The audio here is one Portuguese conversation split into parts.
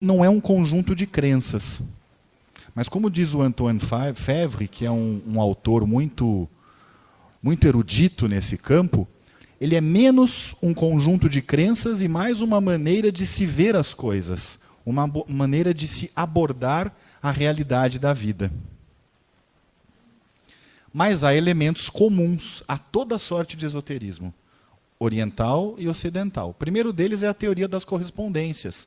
não é um conjunto de crenças. Mas como diz o Antoine Fevre, que é um autor muito erudito nesse campo, ele é menos um conjunto de crenças e mais uma maneira de se ver as coisas, uma maneira de se abordar a realidade da vida. Mas há elementos comuns a toda sorte de esoterismo, oriental e ocidental. O primeiro deles é a teoria das correspondências,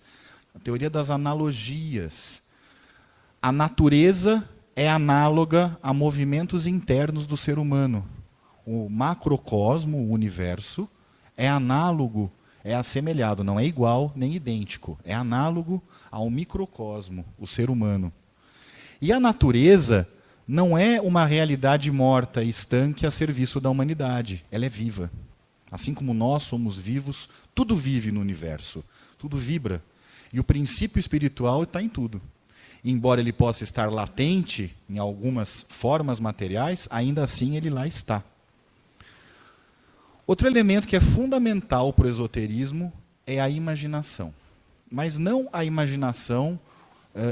a teoria das analogias. A natureza é análoga a movimentos internos do ser humano. O macrocosmo, o universo, é análogo, é assemelhado, não é igual nem idêntico, é análogo ao microcosmo, o ser humano. E a natureza não é uma realidade morta, estanque a serviço da humanidade, ela é viva. Assim como nós somos vivos, tudo vive no universo, tudo vibra. E o princípio espiritual está em tudo. Embora ele possa estar latente em algumas formas materiais, ainda assim ele lá está. Outro elemento que é fundamental para o esoterismo é a imaginação. Mas não a imaginação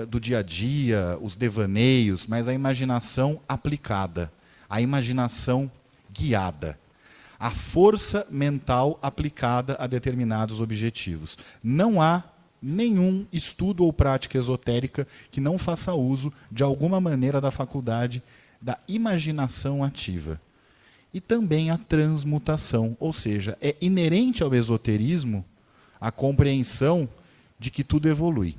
do dia a dia, os devaneios, mas a imaginação aplicada, a imaginação guiada. A força mental aplicada a determinados objetivos. Não há nenhum estudo ou prática esotérica que não faça uso, de alguma maneira, da faculdade da imaginação ativa. E também a transmutação, ou seja, é inerente ao esoterismo a compreensão de que tudo evolui.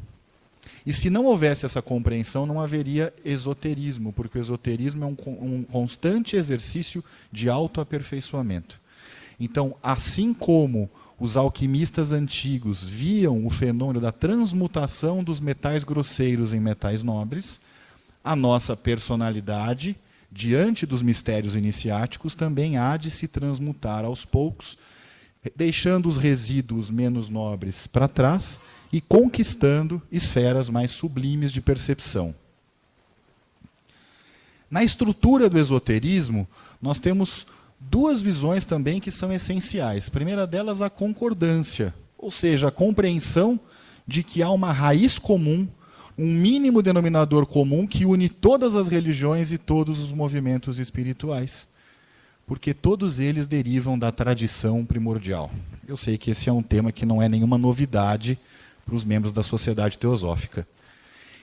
E se não houvesse essa compreensão, não haveria esoterismo, porque o esoterismo é um constante exercício de autoaperfeiçoamento. Então, assim como os alquimistas antigos viam o fenômeno da transmutação dos metais grosseiros em metais nobres, a nossa personalidade, diante dos mistérios iniciáticos, também há de se transmutar aos poucos, deixando os resíduos menos nobres para trás e conquistando esferas mais sublimes de percepção. Na estrutura do esoterismo, nós temos duas visões também que são essenciais. A primeira delas, a concordância, ou seja, a compreensão de que há uma raiz comum, um mínimo denominador comum que une todas as religiões e todos os movimentos espirituais, porque todos eles derivam da tradição primordial. Eu sei que esse é um tema que não é nenhuma novidade para os membros da sociedade teosófica.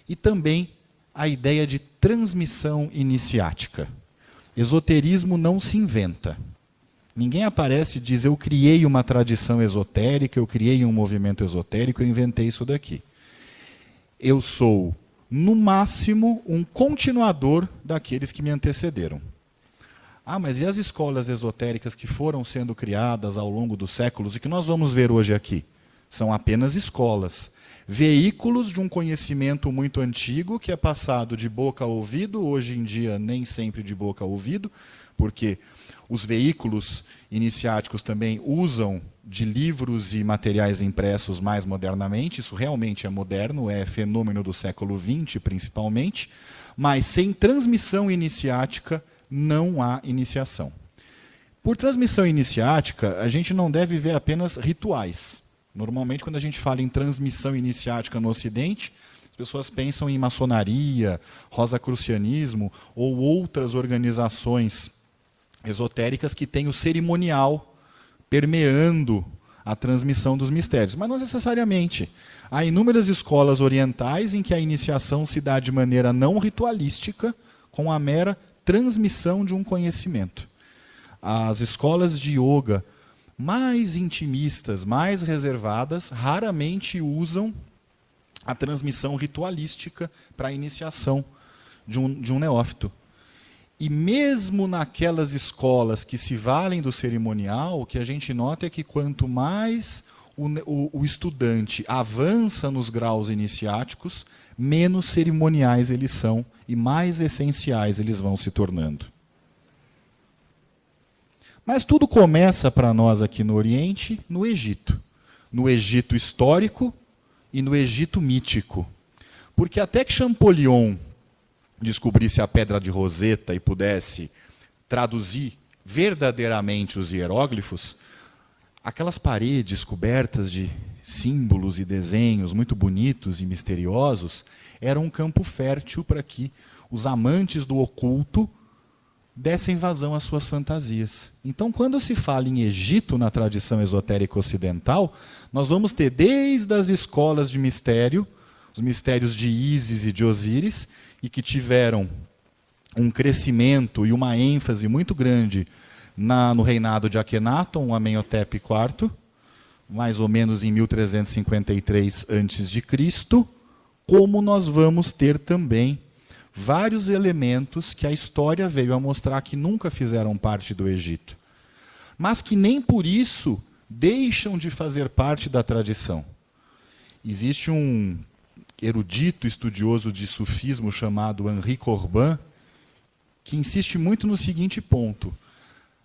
E também a ideia de transmissão iniciática. Esoterismo não se inventa. Ninguém aparece e diz, eu criei uma tradição esotérica, eu criei um movimento esotérico, eu inventei isso daqui. Eu sou, no máximo, um continuador daqueles que me antecederam. Ah, mas e as escolas esotéricas que foram sendo criadas ao longo dos séculos e que nós vamos ver hoje aqui? São apenas escolas, veículos de um conhecimento muito antigo que é passado de boca a ouvido, hoje em dia nem sempre de boca a ouvido, porque os veículos iniciáticos também usam de livros e materiais impressos mais modernamente, isso realmente é moderno, é fenômeno do século XX principalmente, mas sem transmissão iniciática não há iniciação. Por transmissão iniciática, a gente não deve ver apenas rituais. Normalmente, quando a gente fala em transmissão iniciática no Ocidente, as pessoas pensam em maçonaria, rosacrucianismo ou outras organizações esotéricas que têm o cerimonial permeando a transmissão dos mistérios. Mas não necessariamente. Há inúmeras escolas orientais em que a iniciação se dá de maneira não ritualística, com a mera transmissão de um conhecimento. As escolas de yoga mais intimistas, mais reservadas, raramente usam a transmissão ritualística para a iniciação de um neófito. E mesmo naquelas escolas que se valem do cerimonial, o que a gente nota é que quanto mais o estudante avança nos graus iniciáticos, menos cerimoniais eles são e mais essenciais eles vão se tornando. Mas tudo começa para nós aqui no Oriente, no Egito. No Egito histórico e no Egito mítico. Porque até que Champollion descobrisse a pedra de Roseta e pudesse traduzir verdadeiramente os hieróglifos, aquelas paredes cobertas de símbolos e desenhos muito bonitos e misteriosos, era um campo fértil para que os amantes do oculto dessem vazão às suas fantasias. Então, quando se fala em Egito na tradição esotérica ocidental, nós vamos ter desde as escolas de mistério, os mistérios de Ísis e de Osíris, e que tiveram um crescimento e uma ênfase muito grande no reinado de Akhenaton, Amenhotep IV, mais ou menos em 1353 a.C., como nós vamos ter também vários elementos que a história veio a mostrar que nunca fizeram parte do Egito, mas que nem por isso deixam de fazer parte da tradição. Existe um erudito estudioso de sufismo chamado Henri Corbin, que insiste muito no seguinte ponto: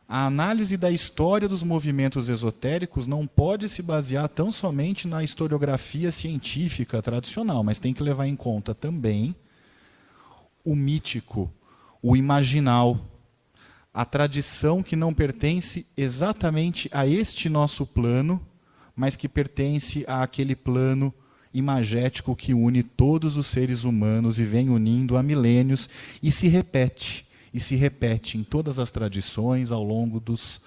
a análise da história dos movimentos esotéricos não pode se basear tão somente na historiografia científica tradicional, mas tem que levar em conta também o mítico, o imaginal, a tradição que não pertence exatamente a este nosso plano, mas que pertence àquele plano imagético que une todos os seres humanos e vem unindo há milênios e se repete em todas as tradições ao longo dos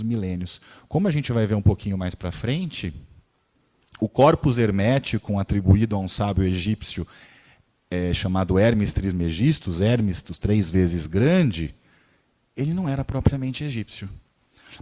milênios. Como a gente vai ver um pouquinho mais para frente, o corpus hermético atribuído a um sábio egípcio chamado Hermes Trismegistus, Hermes, os 3 vezes grande, ele não era propriamente egípcio.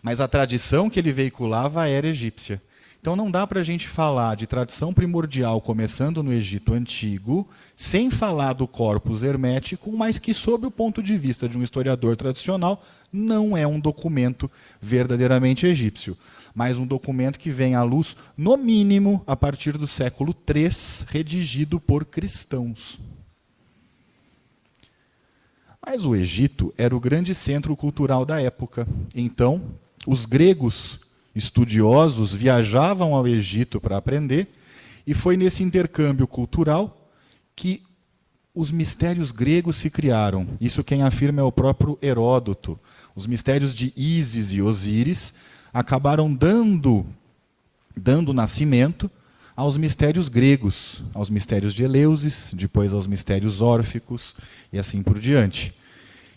Mas a tradição que ele veiculava era egípcia. Então não dá para a gente falar de tradição primordial começando no Egito Antigo, sem falar do corpus hermético, mas que, sob o ponto de vista de um historiador tradicional, não é um documento verdadeiramente egípcio, mas um documento que vem à luz, no mínimo, a partir do século III, redigido por cristãos. Mas o Egito era o grande centro cultural da época. Então, os gregos estudiosos viajavam ao Egito para aprender, e foi nesse intercâmbio cultural que os mistérios gregos se criaram. Isso quem afirma é o próprio Heródoto. Os mistérios de Ísis e Osíris acabaram dando nascimento aos mistérios gregos, aos mistérios de Eleusis, depois aos mistérios órficos e assim por diante.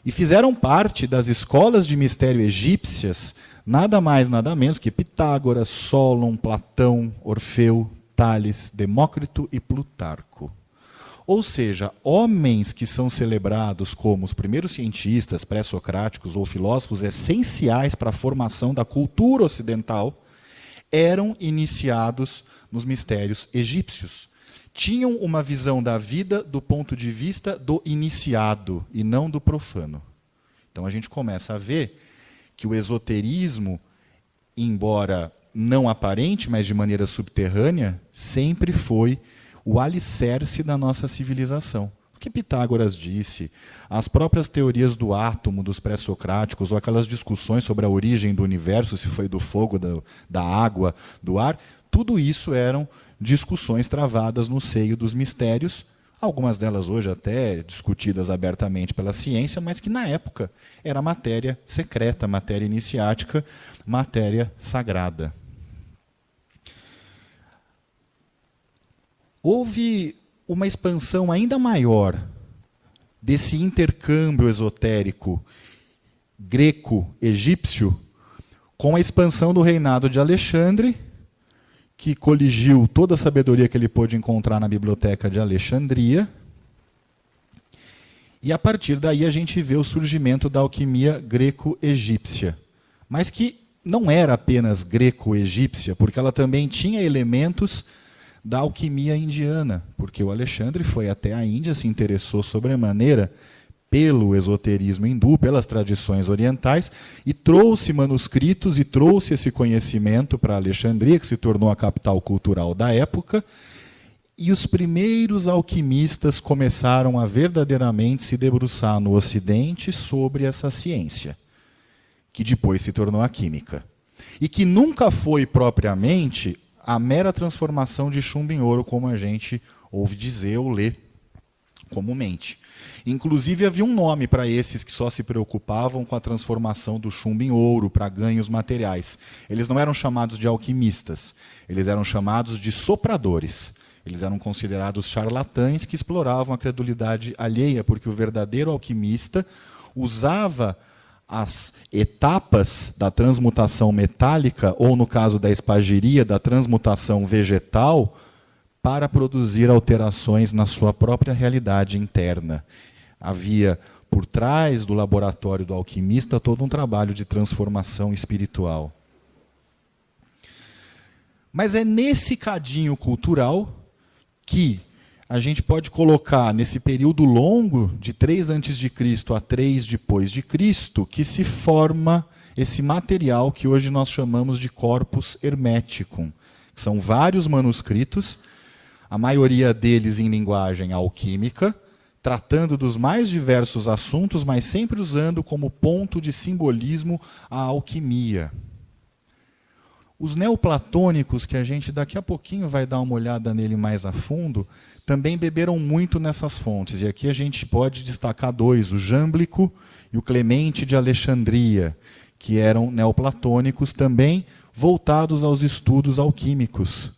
E fizeram parte das escolas de mistério egípcias nada mais, nada menos que Pitágoras, Solon, Platão, Orfeu, Tales, Demócrito e Plutarco. Ou seja, homens que são celebrados como os primeiros cientistas pré-socráticos ou filósofos essenciais para a formação da cultura ocidental eram iniciados nos mistérios egípcios. Tinham uma visão da vida do ponto de vista do iniciado e não do profano. Então a gente começa a ver que o esoterismo, embora não aparente, mas de maneira subterrânea, sempre foi o alicerce da nossa civilização. O que Pitágoras disse, as próprias teorias do átomo dos pré-socráticos, ou aquelas discussões sobre a origem do universo, se foi do fogo, da água, do ar, tudo isso eram discussões travadas no seio dos mistérios, algumas delas hoje até discutidas abertamente pela ciência, mas que na época era matéria secreta, matéria iniciática, matéria sagrada. Houve uma expansão ainda maior desse intercâmbio esotérico greco-egípcio com a expansão do reinado de Alexandre, que coligiu toda a sabedoria que ele pôde encontrar na biblioteca de Alexandria. E a partir daí a gente vê o surgimento da alquimia greco-egípcia, mas que não era apenas greco-egípcia, porque ela também tinha elementos da alquimia indiana, porque o Alexandre foi até a Índia, se interessou sobremaneira pelo esoterismo hindu, pelas tradições orientais, e trouxe manuscritos e trouxe esse conhecimento para Alexandria, que se tornou a capital cultural da época, e os primeiros alquimistas começaram a verdadeiramente se debruçar no Ocidente sobre essa ciência, que depois se tornou a química, e que nunca foi propriamente a mera transformação de chumbo em ouro, como a gente ouve dizer ou lê comumente. Inclusive havia um nome para esses que só se preocupavam com a transformação do chumbo em ouro para ganhos materiais. Eles não eram chamados de alquimistas, eles eram chamados de sopradores. Eles eram considerados charlatães que exploravam a credulidade alheia, porque o verdadeiro alquimista usava as etapas da transmutação metálica, ou no caso da espagiria, da transmutação vegetal, para produzir alterações na sua própria realidade interna. Havia, por trás do laboratório do alquimista, todo um trabalho de transformação espiritual. Mas é nesse cadinho cultural que a gente pode colocar, nesse período longo, de 3 a.C. a 3 depois de Cristo, que se forma esse material que hoje nós chamamos de corpus hermeticum. São vários manuscritos, a maioria deles em linguagem alquímica, tratando dos mais diversos assuntos, mas sempre usando como ponto de simbolismo a alquimia. Os neoplatônicos, que a gente daqui a pouquinho vai dar uma olhada nele mais a fundo, também beberam muito nessas fontes. E aqui a gente pode destacar 2, o Jâmblico e o Clemente de Alexandria, que eram neoplatônicos também voltados aos estudos alquímicos.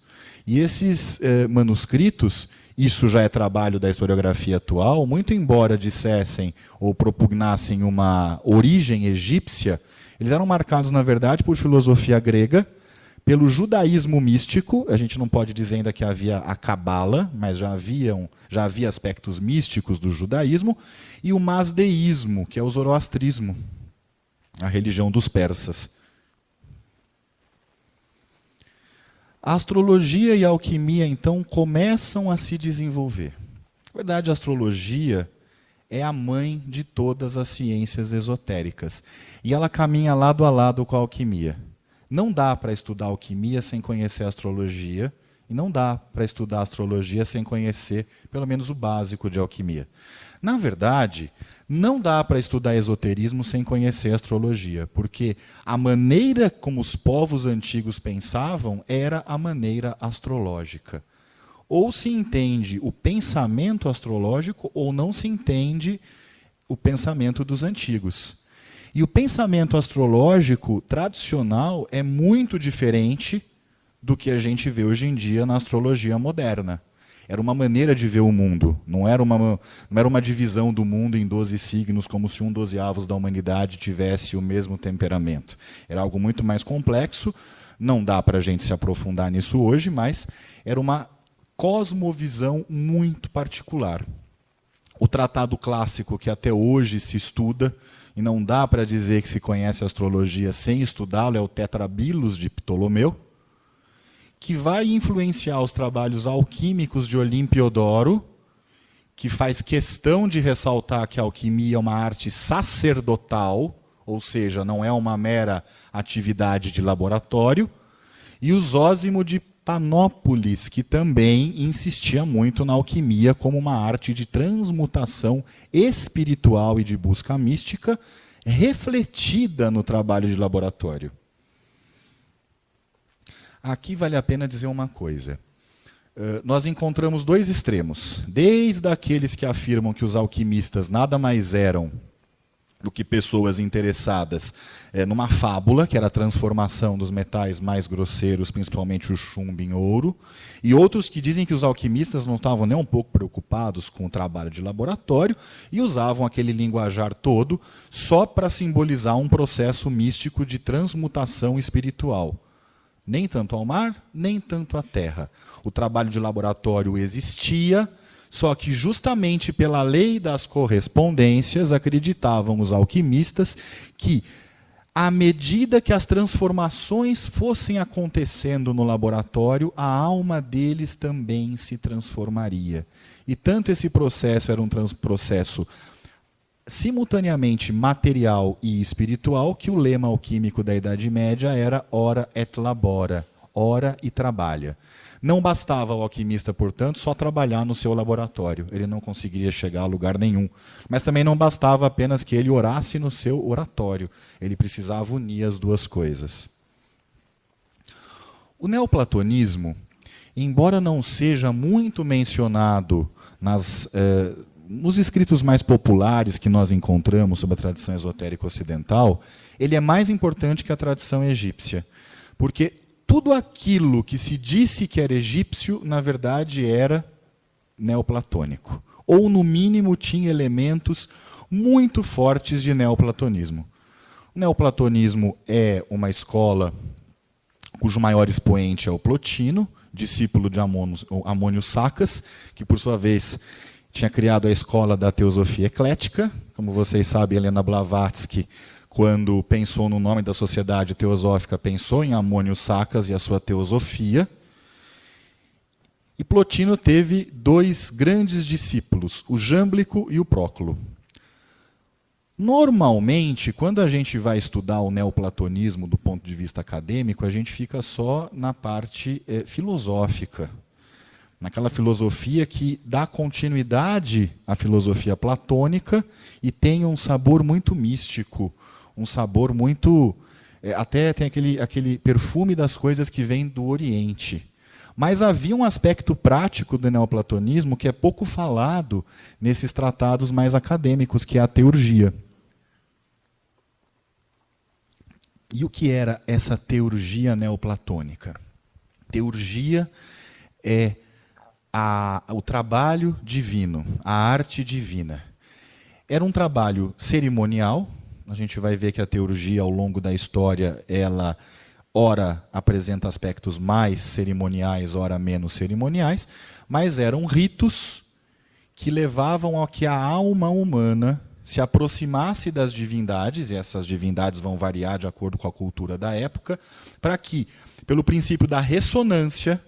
E esses manuscritos, isso já é trabalho da historiografia atual, muito embora dissessem ou propugnassem uma origem egípcia, eles eram marcados, na verdade, por filosofia grega, pelo judaísmo místico. A gente não pode dizer ainda que havia a cabala, mas já havia aspectos místicos do judaísmo, e o mazdeísmo, que é o zoroastrismo, a religião dos persas. A astrologia e a alquimia, então, começam a se desenvolver. Na verdade, a astrologia é a mãe de todas as ciências esotéricas. E ela caminha lado a lado com a alquimia. Não dá para estudar alquimia sem conhecer a astrologia, e não dá para estudar astrologia sem conhecer, pelo menos, o básico de alquimia. Na verdade, não dá para estudar esoterismo sem conhecer a astrologia, porque a maneira como os povos antigos pensavam era a maneira astrológica. Ou se entende o pensamento astrológico, ou não se entende o pensamento dos antigos. E o pensamento astrológico tradicional é muito diferente do que a gente vê hoje em dia na astrologia moderna. Era uma maneira de ver o mundo, não era uma divisão do mundo em 12 signos, como se 1/12 da humanidade tivesse o mesmo temperamento. Era algo muito mais complexo, não dá para a gente se aprofundar nisso hoje, mas era uma cosmovisão muito particular. O tratado clássico, que até hoje se estuda, e não dá para dizer que se conhece a astrologia sem estudá-lo, é o Tetrabilos de Ptolomeu, que vai influenciar os trabalhos alquímicos de Olimpiodoro, que faz questão de ressaltar que a alquimia é uma arte sacerdotal, ou seja, não é uma mera atividade de laboratório, e o Zósimo de Panópolis, que também insistia muito na alquimia como uma arte de transmutação espiritual e de busca mística, refletida no trabalho de laboratório. Aqui vale a pena dizer uma coisa. Nós encontramos 2 extremos. Desde aqueles que afirmam que os alquimistas nada mais eram do que pessoas interessadas numa fábula, que era a transformação dos metais mais grosseiros, principalmente o chumbo, em ouro, e outros que dizem que os alquimistas não estavam nem um pouco preocupados com o trabalho de laboratório e usavam aquele linguajar todo só para simbolizar um processo místico de transmutação espiritual. Nem tanto ao mar, nem tanto à terra. O trabalho de laboratório existia, só que justamente pela lei das correspondências acreditavam os alquimistas que, à medida que as transformações fossem acontecendo no laboratório, a alma deles também se transformaria. E tanto esse processo era um processo simultaneamente material e espiritual, que o lema alquímico da Idade Média era ora et labora, ora e trabalha. Não bastava ao alquimista, portanto, só trabalhar no seu laboratório, ele não conseguiria chegar a lugar nenhum. Mas também não bastava apenas que ele orasse no seu oratório, ele precisava unir as 2 coisas. O neoplatonismo, embora não seja muito mencionado nos escritos mais populares que nós encontramos sobre a tradição esotérica ocidental, ele é mais importante que a tradição egípcia. Porque tudo aquilo que se disse que era egípcio, na verdade, era neoplatônico. Ou, no mínimo, tinha elementos muito fortes de neoplatonismo. O neoplatonismo é uma escola cujo maior expoente é o Plotino, discípulo de Amônio Sacas, que, por sua vez, tinha criado a escola da teosofia eclética. Como vocês sabem, Helena Blavatsky, quando pensou no nome da sociedade teosófica, pensou em Amônio Sacas e a sua teosofia. E Plotino teve dois grandes discípulos, o Jâmblico e o Próclo. Normalmente, quando a gente vai estudar o neoplatonismo do ponto de vista acadêmico, a gente fica só na parte filosófica, naquela filosofia que dá continuidade à filosofia platônica e tem um sabor muito místico, um sabor muito... até tem aquele perfume das coisas que vem do Oriente. Mas havia um aspecto prático do neoplatonismo que é pouco falado nesses tratados mais acadêmicos, que é a teurgia. E o que era essa teurgia neoplatônica? Teurgia é o trabalho divino, a arte divina. Era um trabalho cerimonial. A gente vai ver que a teurgia, ao longo da história, ela ora apresenta aspectos mais cerimoniais, ora menos cerimoniais, mas eram ritos que levavam a que a alma humana se aproximasse das divindades, e essas divindades vão variar de acordo com a cultura da época, para que, pelo princípio da ressonância,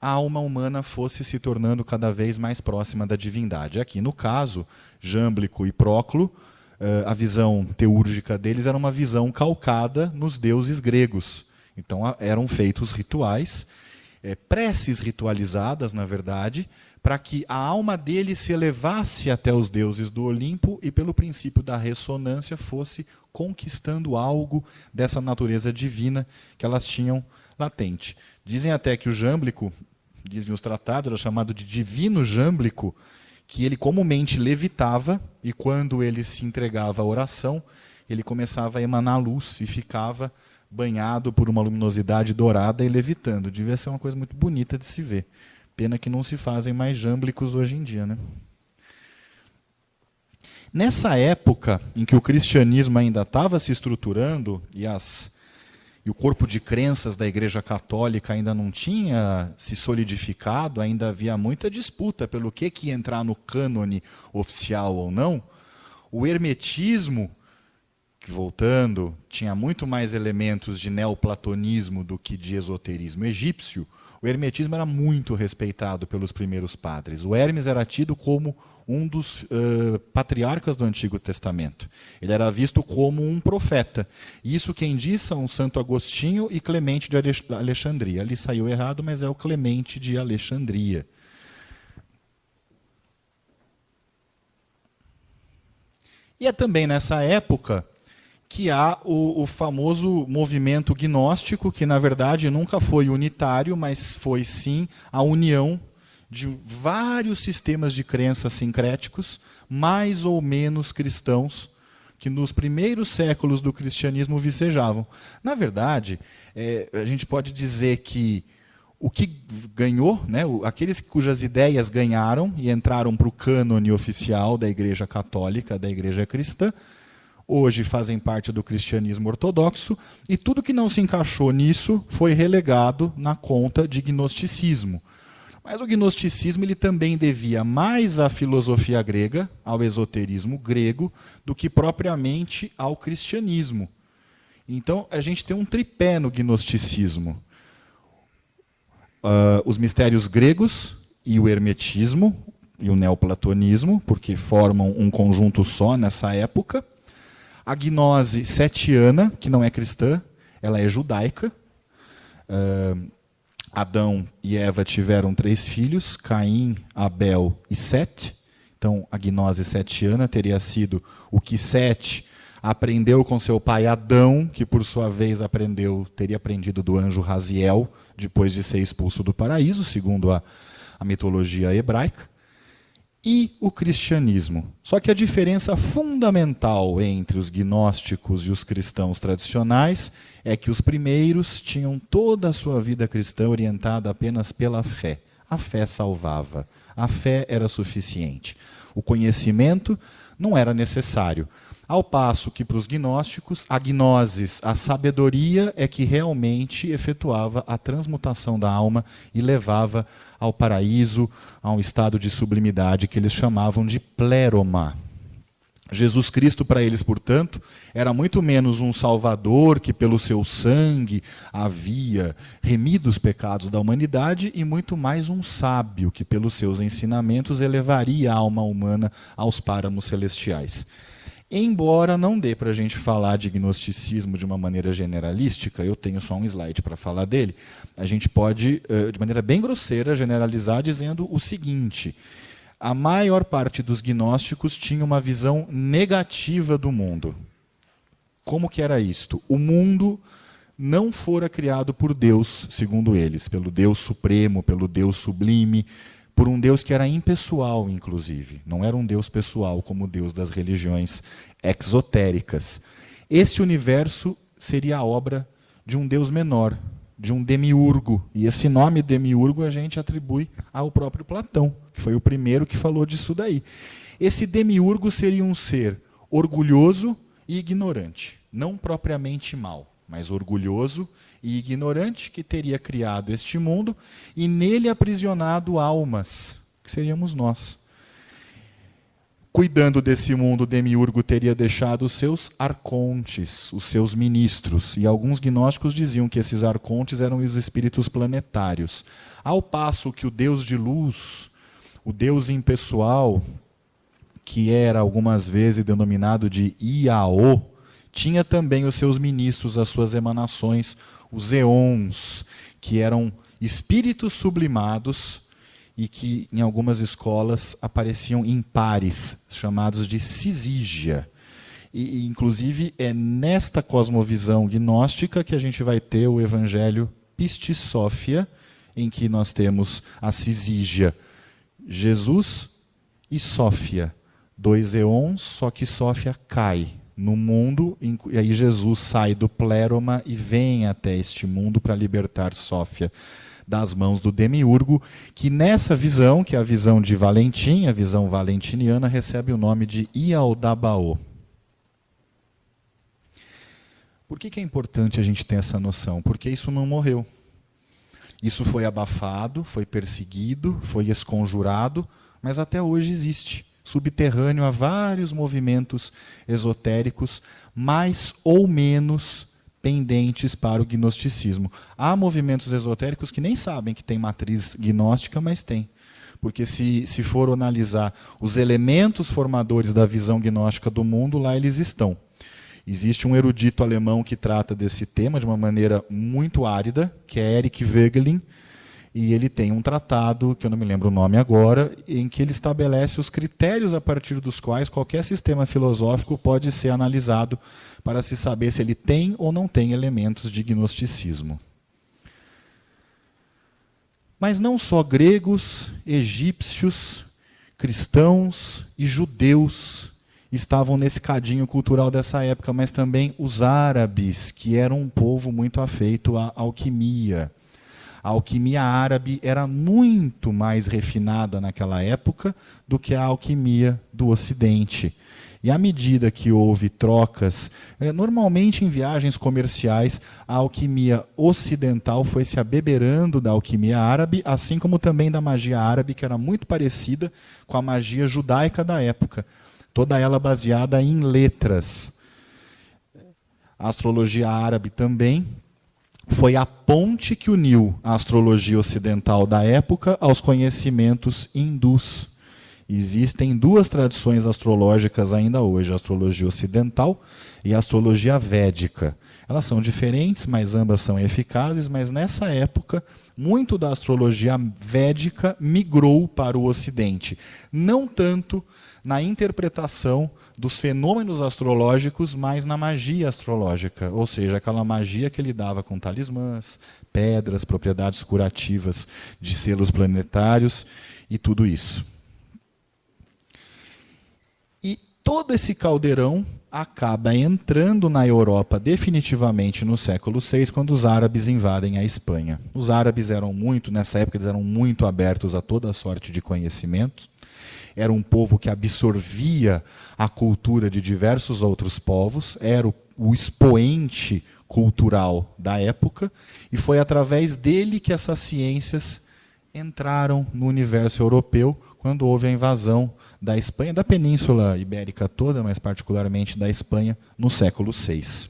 a alma humana fosse se tornando cada vez mais próxima da divindade. Aqui, no caso, Jâmblico e Próclo, a visão teúrgica deles era uma visão calcada nos deuses gregos. Então, eram feitos rituais, preces ritualizadas, na verdade, para que a alma deles se elevasse até os deuses do Olimpo e, pelo princípio da ressonância, fosse conquistando algo dessa natureza divina que elas tinham latente. Dizem até que o Jâmblico, dizem os tratados, era chamado de divino Jâmblico, que ele comumente levitava e, quando ele se entregava à oração, ele começava a emanar luz e ficava banhado por uma luminosidade dourada e levitando. Devia ser uma coisa muito bonita de se ver. Pena que não se fazem mais jâmblicos hoje em dia, né? Nessa época em que o cristianismo ainda estava se estruturando e o corpo de crenças da Igreja Católica ainda não tinha se solidificado, ainda havia muita disputa pelo que ia entrar no cânone oficial ou não, o hermetismo, que, voltando, tinha muito mais elementos de neoplatonismo do que de esoterismo egípcio. O hermetismo era muito respeitado pelos primeiros padres. O Hermes era tido como um dos patriarcas do Antigo Testamento. Ele era visto como um profeta. E isso quem diz são Santo Agostinho e Clemente de Alexandria. Ali saiu errado, mas é o Clemente de Alexandria. E é também nessa época que há o famoso movimento gnóstico, que na verdade nunca foi unitário, mas foi sim a união de vários sistemas de crenças sincréticos, mais ou menos cristãos, que nos primeiros séculos do cristianismo vicejavam. Na verdade, a gente pode dizer que o que ganhou, né, aqueles cujas ideias ganharam e entraram para o cânone oficial da Igreja Católica, da Igreja Cristã, hoje fazem parte do cristianismo ortodoxo, e tudo que não se encaixou nisso foi relegado na conta de gnosticismo. Mas o gnosticismo ele também devia mais à filosofia grega, ao esoterismo grego, do que propriamente ao cristianismo. Então, a gente tem um tripé no gnosticismo. Os mistérios gregos e o hermetismo e o neoplatonismo, porque formam um conjunto só nessa época. A gnose setiana, que não é cristã, ela é judaica. Adão e Eva tiveram 3 filhos, Caim, Abel e Sete. Então, a gnose setiana teria sido o que Sete aprendeu com seu pai Adão, que por sua vez teria aprendido do anjo Raziel, depois de ser expulso do paraíso, segundo a mitologia hebraica. e o cristianismo. Só que a diferença fundamental entre os gnósticos e os cristãos tradicionais é que os primeiros tinham toda a sua vida cristã orientada apenas pela fé. A fé salvava, a fé era suficiente. O conhecimento não era necessário. Ao passo que para os gnósticos, a gnosis, a sabedoria é que realmente efetuava a transmutação da alma e levava ao paraíso, a um estado de sublimidade que eles chamavam de pléroma. Jesus Cristo, para eles, portanto, era muito menos um salvador que pelo seu sangue havia remido os pecados da humanidade e muito mais um sábio que pelos seus ensinamentos elevaria a alma humana aos páramos celestiais. Embora não dê para a gente falar de gnosticismo de uma maneira generalística, eu tenho só um slide para falar dele, a gente pode, de maneira bem grosseira, generalizar dizendo o seguinte: a maior parte dos gnósticos tinha uma visão negativa do mundo. Como que era isto? O mundo não fora criado por Deus, segundo eles, pelo Deus supremo, pelo Deus sublime, por um Deus que era impessoal, inclusive. Não era um Deus pessoal, como o Deus das religiões exotéricas. Este universo seria a obra de um Deus menor, de um demiurgo. E esse nome demiurgo a gente atribui ao próprio Platão, que foi o primeiro que falou disso daí. Esse demiurgo seria um ser orgulhoso e ignorante. Não propriamente mau, mas orgulhoso e ignorante, que teria criado este mundo e nele aprisionado almas, que seríamos nós. Cuidando desse mundo, o demiurgo teria deixado os seus arcontes, os seus ministros, e alguns gnósticos diziam que esses arcontes eram os espíritos planetários. Ao passo que o Deus de luz, o Deus impessoal, que era algumas vezes denominado de Iaô, tinha também os seus ministros, as suas emanações, os eons, que eram espíritos sublimados e que em algumas escolas apareciam em pares, chamados de Syzygia. E inclusive é nesta cosmovisão gnóstica que a gente vai ter o evangelho Pistis Sophia, em que nós temos a Syzygia, Jesus e Sófia, dois eons, só que Sófia cai no mundo, e aí Jesus sai do pléroma e vem até este mundo para libertar Sófia das mãos do demiurgo, que nessa visão, que é a visão de Valentim, a visão valentiniana, recebe o nome de Ialdabaoth. Por que é importante a gente ter essa noção? Porque isso não morreu. Isso foi abafado, foi perseguido, foi esconjurado, mas até hoje existe. Subterrâneo a vários movimentos esotéricos, mais ou menos pendentes para o gnosticismo. Há movimentos esotéricos que nem sabem que tem matriz gnóstica, mas tem. Porque se for analisar os elementos formadores da visão gnóstica do mundo, lá eles estão. Existe um erudito alemão que trata desse tema de uma maneira muito árida, que é Erich Voegelin, e ele tem um tratado, que eu não me lembro o nome agora, em que ele estabelece os critérios a partir dos quais qualquer sistema filosófico pode ser analisado para se saber se ele tem ou não tem elementos de gnosticismo. Mas não só gregos, egípcios, cristãos e judeus estavam nesse cadinho cultural dessa época, mas também os árabes, que eram um povo muito afeito à alquimia. A alquimia árabe era muito mais refinada naquela época do que a alquimia do Ocidente. E à medida que houve trocas, normalmente em viagens comerciais, a alquimia ocidental foi se abeberando da alquimia árabe, assim como também da magia árabe, que era muito parecida com a magia judaica da época. Toda ela baseada em letras. A astrologia árabe também foi a ponte que uniu a astrologia ocidental da época aos conhecimentos hindus. Existem duas tradições astrológicas ainda hoje, a astrologia ocidental e a astrologia védica. Elas são diferentes, mas ambas são eficazes, mas nessa época, muito da astrologia védica migrou para o Ocidente. Não tanto na interpretação dos fenômenos astrológicos, mas na magia astrológica, ou seja, aquela magia que lidava com talismãs, pedras, propriedades curativas de selos planetários e tudo isso. todo esse caldeirão acaba entrando na Europa definitivamente no século VI, quando os árabes invadem a Espanha. Os árabes nessa época, eles eram muito abertos a toda sorte de conhecimentos. Era um povo que absorvia a cultura de diversos outros povos, era o expoente cultural da época, e foi através dele que essas ciências entraram no universo europeu, quando houve a invasão da Espanha, da Península Ibérica toda, mas particularmente da Espanha, no século VI.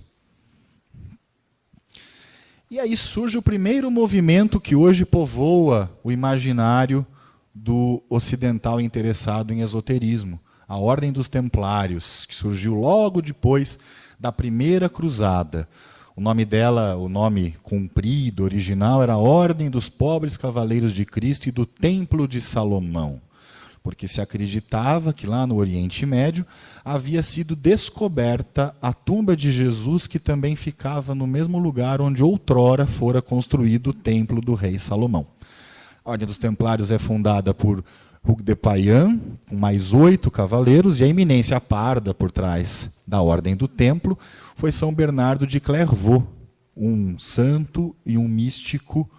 E aí surge o primeiro movimento que hoje povoa o imaginário do ocidental interessado em esoterismo, a Ordem dos Templários, que surgiu logo depois da Primeira Cruzada. O nome dela, o nome comprido, original, era a Ordem dos Pobres Cavaleiros de Cristo e do Templo de Salomão, porque se acreditava que lá no Oriente Médio havia sido descoberta a tumba de Jesus, que também ficava no mesmo lugar onde outrora fora construído o Templo do Rei Salomão. A Ordem dos Templários é fundada por Hugues de Payens, com mais 8 cavaleiros, e a eminência parda por trás da Ordem do Templo foi São Bernardo de Clairvaux, um santo e um místico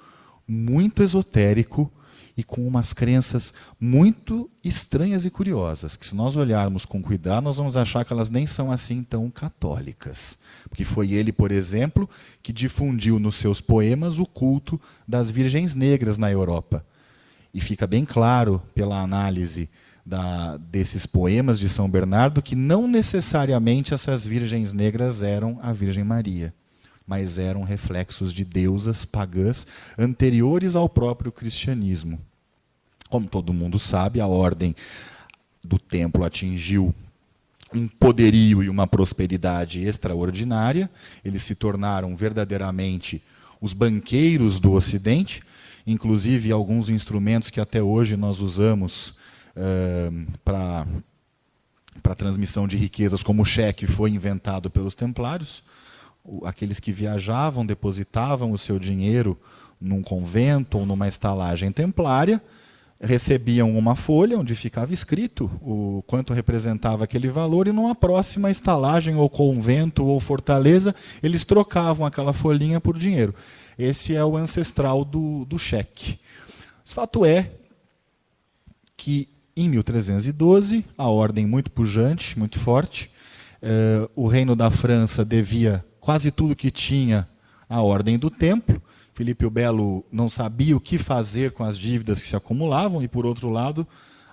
muito esotérico e com umas crenças muito estranhas e curiosas, que se nós olharmos com cuidado, nós vamos achar que elas nem são assim tão católicas. Porque foi ele, por exemplo, que difundiu nos seus poemas o culto das virgens negras na Europa. E fica bem claro, pela análise desses poemas de São Bernardo, que não necessariamente essas virgens negras eram a Virgem Maria, mas eram reflexos de deusas pagãs anteriores ao próprio cristianismo. Como todo mundo sabe, a Ordem do Templo atingiu um poderio e uma prosperidade extraordinária. Eles se tornaram verdadeiramente os banqueiros do Ocidente, inclusive alguns instrumentos que até hoje nós usamos para transmissão de riquezas, como o cheque, foi inventado pelos templários. Aqueles que viajavam depositavam o seu dinheiro num convento ou numa estalagem templária, recebiam uma folha onde ficava escrito o quanto representava aquele valor, e numa próxima estalagem ou convento ou fortaleza, eles trocavam aquela folhinha por dinheiro. Esse é o ancestral do cheque. O fato é que, em 1312, a ordem muito pujante, muito forte, o reino da França devia quase tudo que tinha à Ordem do Templo. Filipe o Belo não sabia o que fazer com as dívidas que se acumulavam, e, por outro lado,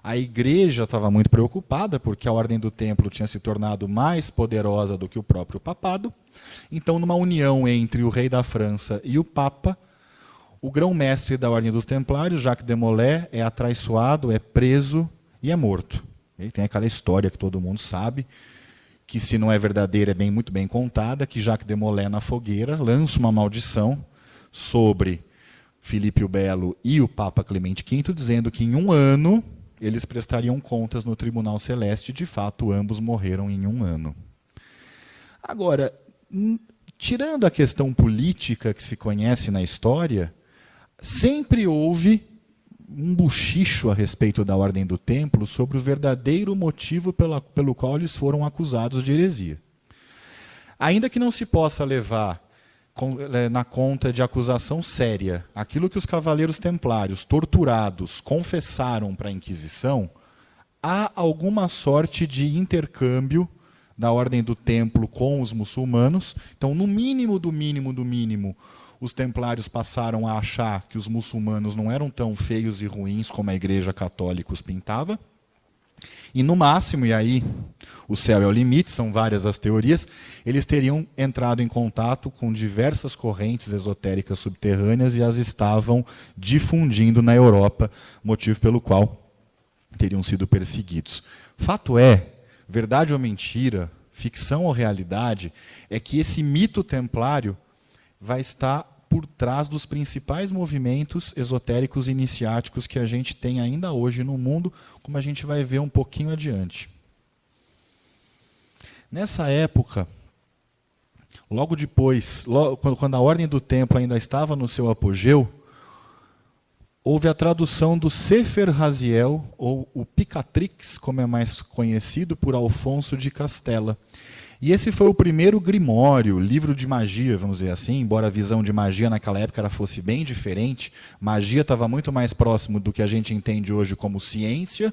a Igreja estava muito preocupada, porque a Ordem do Templo tinha se tornado mais poderosa do que o próprio papado. Então, numa união entre o rei da França e o Papa, o grão-mestre da Ordem dos Templários, Jacques de Molay, é atraiçoado, é preso e é morto. E tem aquela história que todo mundo sabe, que, se não é verdadeira, é muito bem contada, que Jacques de Molay, na fogueira, lança uma maldição sobre Filipe o Belo e o Papa Clemente V, dizendo que em um ano eles prestariam contas no Tribunal Celeste. De fato, ambos morreram em um ano. Agora, tirando a questão política que se conhece na história, sempre houve um bochicho a respeito da Ordem do Templo sobre o verdadeiro motivo pelo qual eles foram acusados de heresia. Ainda que não se possa levar na conta de acusação séria aquilo que os cavaleiros templários torturados confessaram para a Inquisição, há alguma sorte de intercâmbio da Ordem do Templo com os muçulmanos. Então, no mínimo do mínimo do mínimo, os templários passaram a achar que os muçulmanos não eram tão feios e ruins como a Igreja Católica os pintava. E no máximo, e aí o céu é o limite, são várias as teorias, eles teriam entrado em contato com diversas correntes esotéricas subterrâneas e as estavam difundindo na Europa, motivo pelo qual teriam sido perseguidos. Fato é, verdade ou mentira, ficção ou realidade, é que esse mito templário vai estar por trás dos principais movimentos esotéricos iniciáticos que a gente tem ainda hoje no mundo, como a gente vai ver um pouquinho adiante. Nessa época, logo depois, quando a Ordem do Templo ainda estava no seu apogeu, houve a tradução do Sefer Raziel, ou o Picatrix, como é mais conhecido, por Alfonso de Castela. E esse foi o primeiro grimório, livro de magia, vamos dizer assim, embora a visão de magia naquela época fosse bem diferente. Magia estava muito mais próximo do que a gente entende hoje como ciência,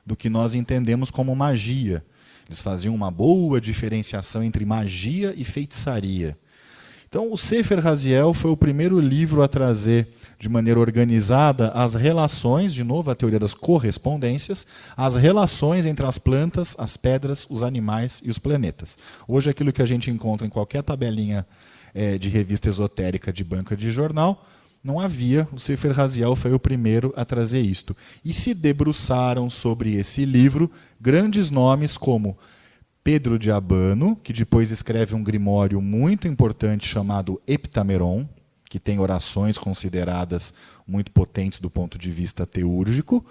do que nós entendemos como magia. Eles faziam uma boa diferenciação entre magia e feitiçaria. Então, o Sefer Raziel foi o primeiro livro a trazer, de maneira organizada, as relações, de novo, a teoria das correspondências, as relações entre as plantas, as pedras, os animais e os planetas. Hoje, aquilo que a gente encontra em qualquer tabelinha de revista esotérica de banca de jornal, não havia. O Sefer Raziel foi o primeiro a trazer isto. E se debruçaram sobre esse livro grandes nomes como Pedro de Abano, que depois escreve um grimório muito importante chamado Heptameron, que tem orações consideradas muito potentes do ponto de vista teúrgico.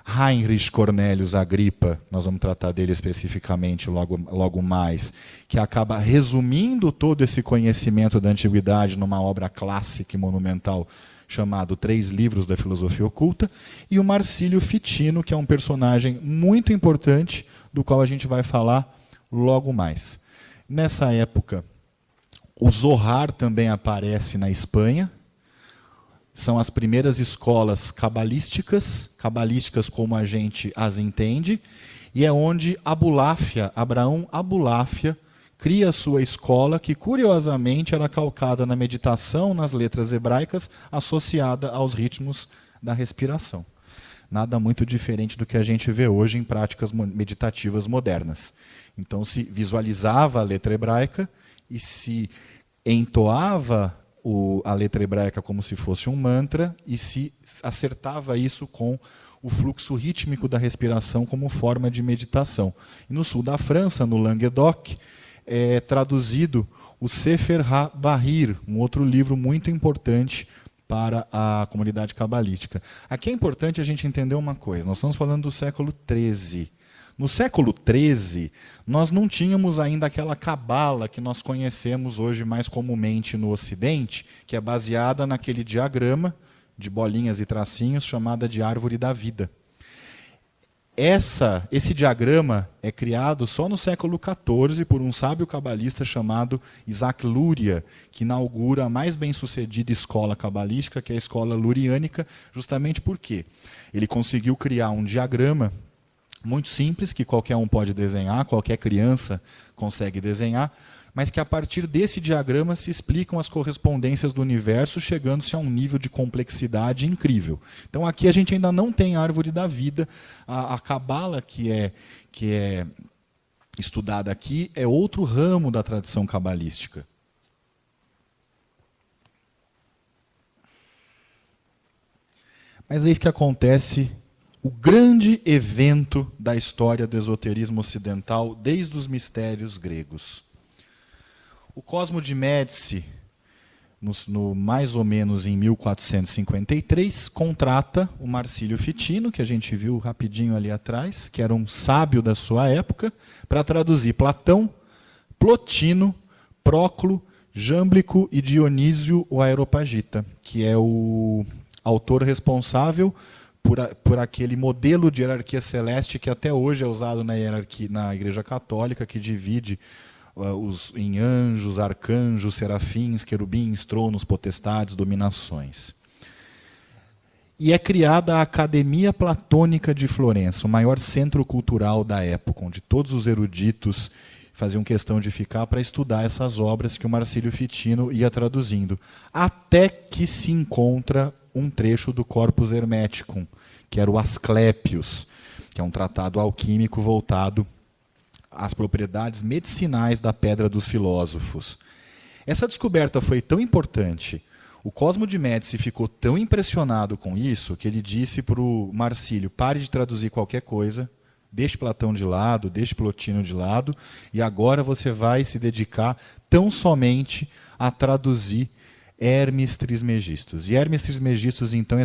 Heinrich Cornelius Agrippa, nós vamos tratar dele especificamente logo mais, que acaba resumindo todo esse conhecimento da antiguidade numa obra clássica e monumental chamado Três Livros da Filosofia Oculta, e o Marcílio Ficino, que é um personagem muito importante, do qual a gente vai falar logo mais. Nessa época, o Zohar também aparece na Espanha. São as primeiras escolas cabalísticas como a gente as entende, e é onde Abraão Abulafia, cria a sua escola, que curiosamente era calcada na meditação, nas letras hebraicas, associada aos ritmos da respiração. Nada muito diferente do que a gente vê hoje em práticas meditativas modernas. Então se visualizava a letra hebraica e se entoava a letra hebraica como se fosse um mantra e se acertava isso com o fluxo rítmico da respiração como forma de meditação. E no sul da França, no Languedoc, é traduzido o Sefer HaBahir, um outro livro muito importante para a comunidade cabalística. Aqui é importante a gente entender uma coisa. Nós estamos falando do século XIII. No século XIII, nós não tínhamos ainda aquela cabala que nós conhecemos hoje mais comumente no Ocidente, que é baseada naquele diagrama de bolinhas e tracinhos chamada de árvore da vida. Esse diagrama é criado só no século XIV por um sábio cabalista chamado Isaac Luria, que inaugura a mais bem-sucedida escola cabalística, que é a escola luriânica, justamente porque ele conseguiu criar um diagrama muito simples, que qualquer um pode desenhar, qualquer criança consegue desenhar, mas que a partir desse diagrama se explicam as correspondências do universo, chegando-se a um nível de complexidade incrível. Então aqui a gente ainda não tem a árvore da vida. A cabala que é estudada aqui é outro ramo da tradição cabalística. Mas é isso que acontece, o grande evento da história do esoterismo ocidental desde os mistérios gregos. O Cosmo de Médici, mais ou menos em 1453, contrata o Marcílio Ficino, que a gente viu rapidinho ali atrás, que era um sábio da sua época, para traduzir Platão, Plotino, Próclo, Jâmblico e Dionísio o Areopagita, que é o autor responsável por aquele modelo de hierarquia celeste que até hoje é usado na Igreja Católica, que divide em anjos, arcanjos, serafins, querubins, tronos, potestades, dominações. E é criada a Academia Platônica de Florença, o maior centro cultural da época, onde todos os eruditos faziam questão de ficar para estudar essas obras que o Marcílio Ficino ia traduzindo, até que se encontra um trecho do Corpus Hermeticum, que era o Asclepios, que é um tratado alquímico voltado às propriedades medicinais da pedra dos filósofos. Essa descoberta foi tão importante, o Cosmo de Médici ficou tão impressionado com isso, que ele disse para o Marcílio: pare de traduzir qualquer coisa, deixe Platão de lado, deixe Plotino de lado, e agora você vai se dedicar tão somente a traduzir Hermes Trismegistus. E Hermes Trismegistus, então,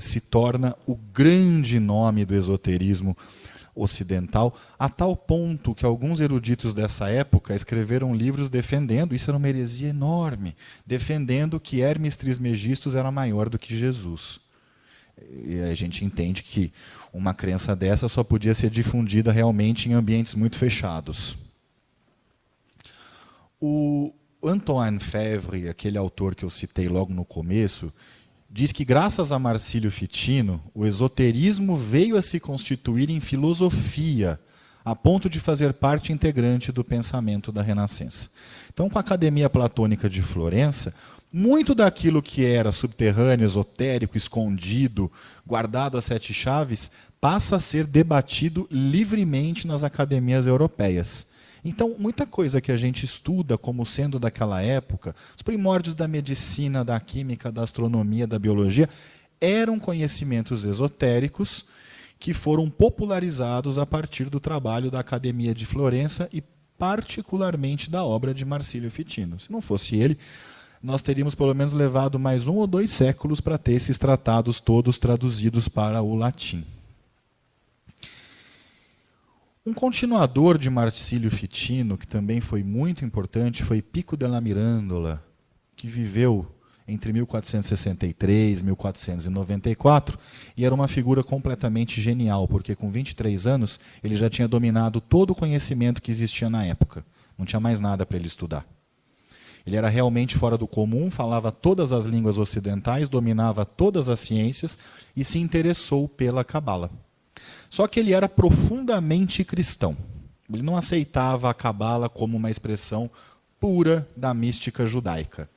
se torna o grande nome do esoterismo ocidental, a tal ponto que alguns eruditos dessa época escreveram livros defendendo, isso era uma heresia enorme, defendendo que Hermes Trismegistus era maior do que Jesus. E a gente entende que uma crença dessa só podia ser difundida realmente em ambientes muito fechados. O Antoine Febvre, aquele autor que eu citei logo no começo, diz que graças a Marcílio Ficino, o esoterismo veio a se constituir em filosofia, a ponto de fazer parte integrante do pensamento da Renascença. Então, com a Academia Platônica de Florença, muito daquilo que era subterrâneo, esotérico, escondido, guardado a sete chaves, passa a ser debatido livremente nas academias europeias. Então, muita coisa que a gente estuda como sendo daquela época, os primórdios da medicina, da química, da astronomia, da biologia, eram conhecimentos esotéricos que foram popularizados a partir do trabalho da Academia de Florença e particularmente da obra de Marcílio Ficino. Se não fosse ele, nós teríamos pelo menos levado mais 1 ou 2 séculos para ter esses tratados todos traduzidos para o latim. Um continuador de Marcílio Ficino, que também foi muito importante, foi Pico della Mirandola, que viveu entre 1463 e 1494, e era uma figura completamente genial, porque com 23 anos ele já tinha dominado todo o conhecimento que existia na época. Não tinha mais nada para ele estudar. Ele era realmente fora do comum, falava todas as línguas ocidentais, dominava todas as ciências e se interessou pela Cabala. Só que ele era profundamente cristão. Ele não aceitava a Cabala como uma expressão pura da mística judaica.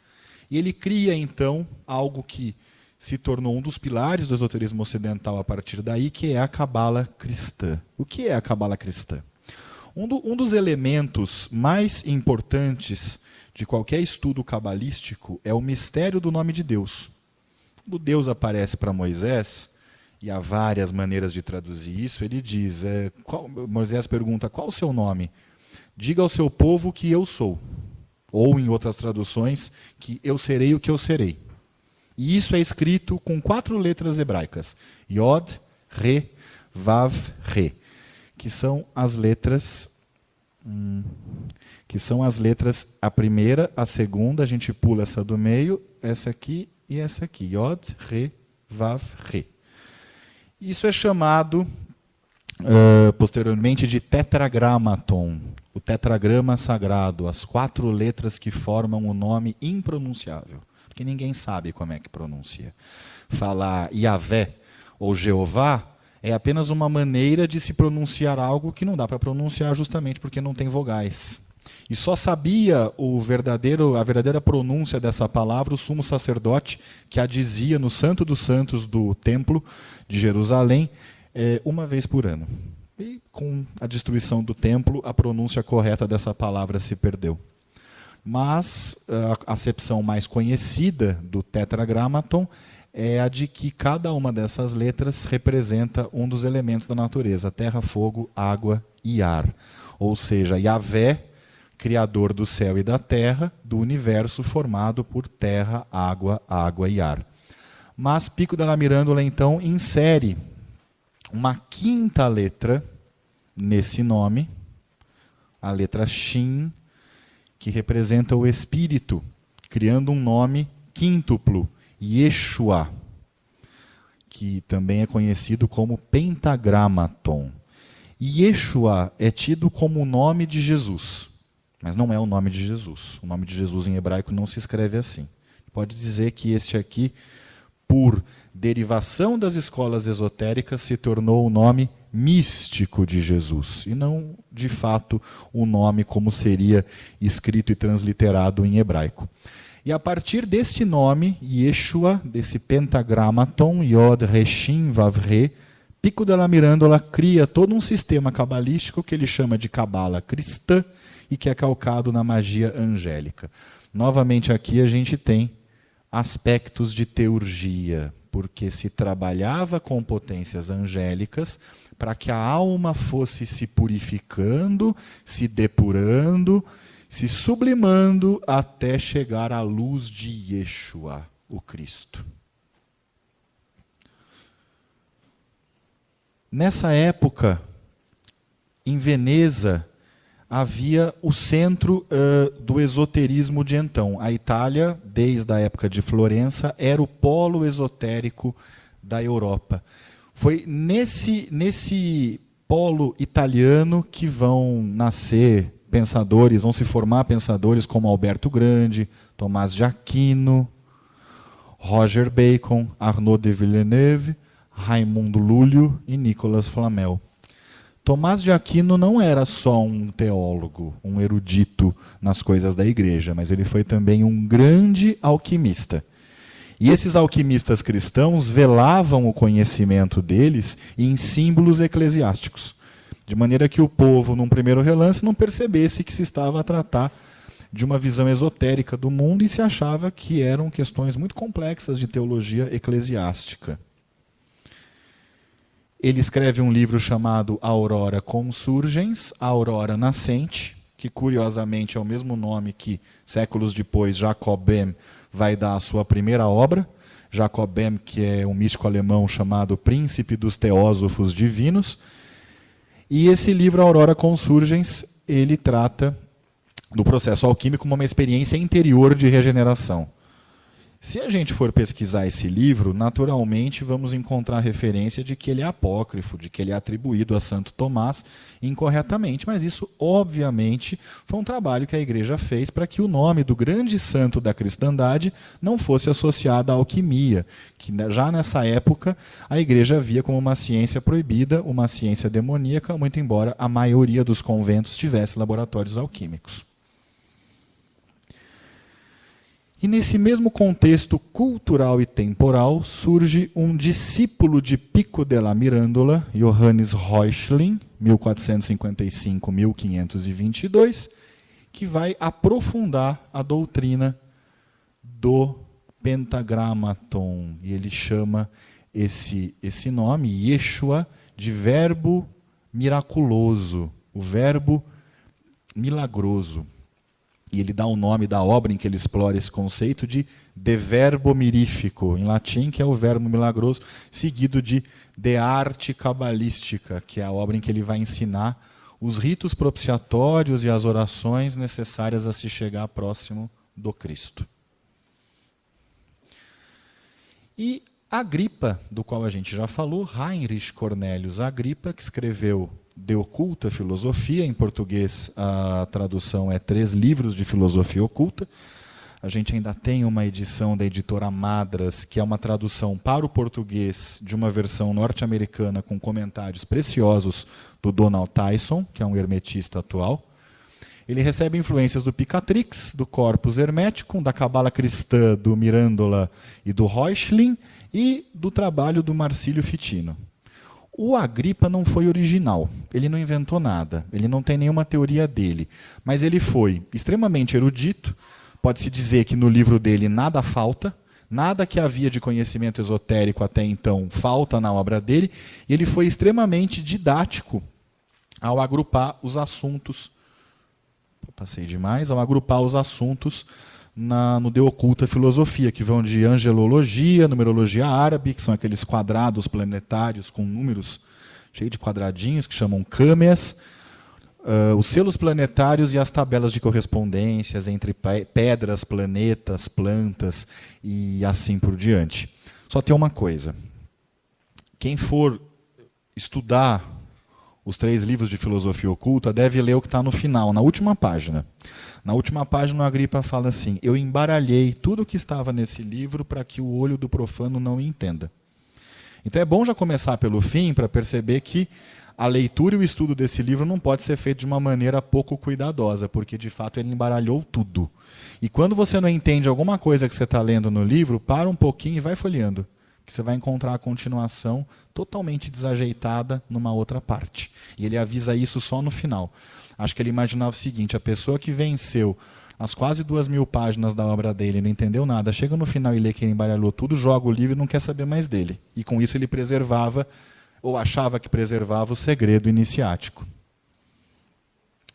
E ele cria, então, algo que se tornou um dos pilares do esoterismo ocidental a partir daí, que é a Cabala cristã. O que é a Cabala cristã? Um dos elementos mais importantes de qualquer estudo cabalístico é o mistério do nome de Deus. Quando Deus aparece para Moisés, e há várias maneiras de traduzir isso, ele diz, Moisés pergunta, qual o seu nome? Diga ao seu povo que eu sou. Ou, em outras traduções, que eu serei o que eu serei. E isso é escrito com 4 letras hebraicas. Yod, Re, Vav, Re. Que são as letras... a primeira, a segunda, a gente pula essa do meio, essa aqui e essa aqui. Yod, Re, Vav, Re. Isso é chamado, posteriormente, de tetragramaton, o tetragrama sagrado, as 4 letras que formam o nome impronunciável, porque ninguém sabe como é que pronuncia. Falar Yahvé ou Jeová é apenas uma maneira de se pronunciar algo que não dá para pronunciar justamente porque não tem vogais. E só sabia a verdadeira pronúncia dessa palavra o sumo sacerdote, que a dizia no Santo dos Santos do Templo de Jerusalém, uma vez por ano. E com a destruição do templo, a pronúncia correta dessa palavra se perdeu. Mas a acepção mais conhecida do tetragramaton é a de que cada uma dessas letras representa um dos elementos da natureza, terra, fogo, água e ar. Ou seja, Yahvé, criador do céu e da terra, do universo formado por terra, água e ar. Mas Pico della Mirandola, então, insere uma 5ª letra nesse nome, a letra Shin, que representa o espírito, criando um nome quíntuplo, Yeshua, que também é conhecido como pentagramaton. Yeshua é tido como o nome de Jesus, mas não é o nome de Jesus. O nome de Jesus em hebraico não se escreve assim. Pode dizer que este aqui, por derivação das escolas esotéricas, se tornou o nome místico de Jesus, e não, de fato, o nome como seria escrito e transliterado em hebraico. E a partir deste nome, Yeshua, desse pentagramaton, Yod, Re, Shin, Vav, Re, Pico della Mirandola cria todo um sistema cabalístico que ele chama de cabala cristã e que é calcado na magia angélica. Novamente aqui a gente tem aspectos de teurgia, porque se trabalhava com potências angélicas para que a alma fosse se purificando, se depurando, se sublimando até chegar à luz de Yeshua, o Cristo. Nessa época, em Veneza, havia o centro do esoterismo de então. A Itália, desde a época de Florença, era o polo esotérico da Europa. Foi nesse polo italiano que vão nascer pensadores, vão se formar pensadores como Alberto Grande, Tomás de Aquino, Roger Bacon, Arnaud de Villeneuve, Raimundo Lúlio e Nicolas Flamel. Tomás de Aquino não era só um teólogo, um erudito nas coisas da igreja, mas ele foi também um grande alquimista. E esses alquimistas cristãos velavam o conhecimento deles em símbolos eclesiásticos, de maneira que o povo, num primeiro relance, não percebesse que se estava a tratar de uma visão esotérica do mundo e se achava que eram questões muito complexas de teologia eclesiástica. Ele escreve um livro chamado Aurora Consurgens, a Aurora Nascente, que curiosamente é o mesmo nome que, séculos depois, Jacob Böhm vai dar a sua primeira obra. Jacob Böhm, que é um místico alemão chamado Príncipe dos Teósofos Divinos. E esse livro, Aurora Consurgens, ele trata do processo alquímico como uma experiência interior de regeneração. Se a gente for pesquisar esse livro, naturalmente vamos encontrar referência de que ele é apócrifo, de que ele é atribuído a Santo Tomás incorretamente, mas isso, obviamente, foi um trabalho que a Igreja fez para que o nome do grande santo da cristandade não fosse associado à alquimia, que já nessa época a Igreja via como uma ciência proibida, uma ciência demoníaca, muito embora a maioria dos conventos tivesse laboratórios alquímicos. E nesse mesmo contexto cultural e temporal surge um discípulo de Pico della Mirandola, Johannes Reuchlin, 1455-1522, que vai aprofundar a doutrina do Pentagramaton. E ele chama esse nome, Yeshua, de verbo miraculoso, o verbo milagroso. E ele dá o nome da obra em que ele explora esse conceito de verbo mirifico, em latim, que é o verbo milagroso, seguido de arte cabalística, que é a obra em que ele vai ensinar os ritos propiciatórios e as orações necessárias a se chegar próximo do Cristo. E Agripa, do qual a gente já falou, Heinrich Cornelius Agripa, que escreveu De Oculta Filosofia, em português a tradução é 3 livros de filosofia oculta. A gente ainda tem uma edição da editora Madras, que é uma tradução para o português de uma versão norte-americana com comentários preciosos do Donald Tyson, que é um hermetista atual. Ele recebe influências do Picatrix, do Corpus Hermeticum, da Cabala Cristã, do Mirandola e do Reuchlin, e do trabalho do Marcílio Ficino. O Agripa não foi original, ele não inventou nada, ele não tem nenhuma teoria dele, mas ele foi extremamente erudito, pode-se dizer que no livro dele nada falta, nada que havia de conhecimento esotérico até então falta na obra dele, e ele foi extremamente didático ao agrupar os assuntos, no De Oculta Filosofia, que vão de angelologia, numerologia árabe, que são aqueles quadrados planetários com números cheios de quadradinhos, que chamam câmeas, os selos planetários e as tabelas de correspondências entre pedras, planetas, plantas e assim por diante. Só tem uma coisa. Quem for estudar os 3 livros de filosofia oculta deve ler o que está no final, na última página. Na última página, o Agripa fala assim: eu embaralhei tudo o que estava nesse livro para que o olho do profano não entenda. Então é bom já começar pelo fim para perceber que a leitura e o estudo desse livro não pode ser feito de uma maneira pouco cuidadosa, porque de fato ele embaralhou tudo. E quando você não entende alguma coisa que você está lendo no livro, para um pouquinho e vai folheando, que você vai encontrar a continuação totalmente desajeitada numa outra parte. E ele avisa isso só no final. Acho que ele imaginava o seguinte: a pessoa que venceu as quase 2.000 páginas da obra dele, não entendeu nada, chega no final e lê que ele embaralhou tudo, joga o livro e não quer saber mais dele. E com isso ele preservava, ou achava que preservava, o segredo iniciático.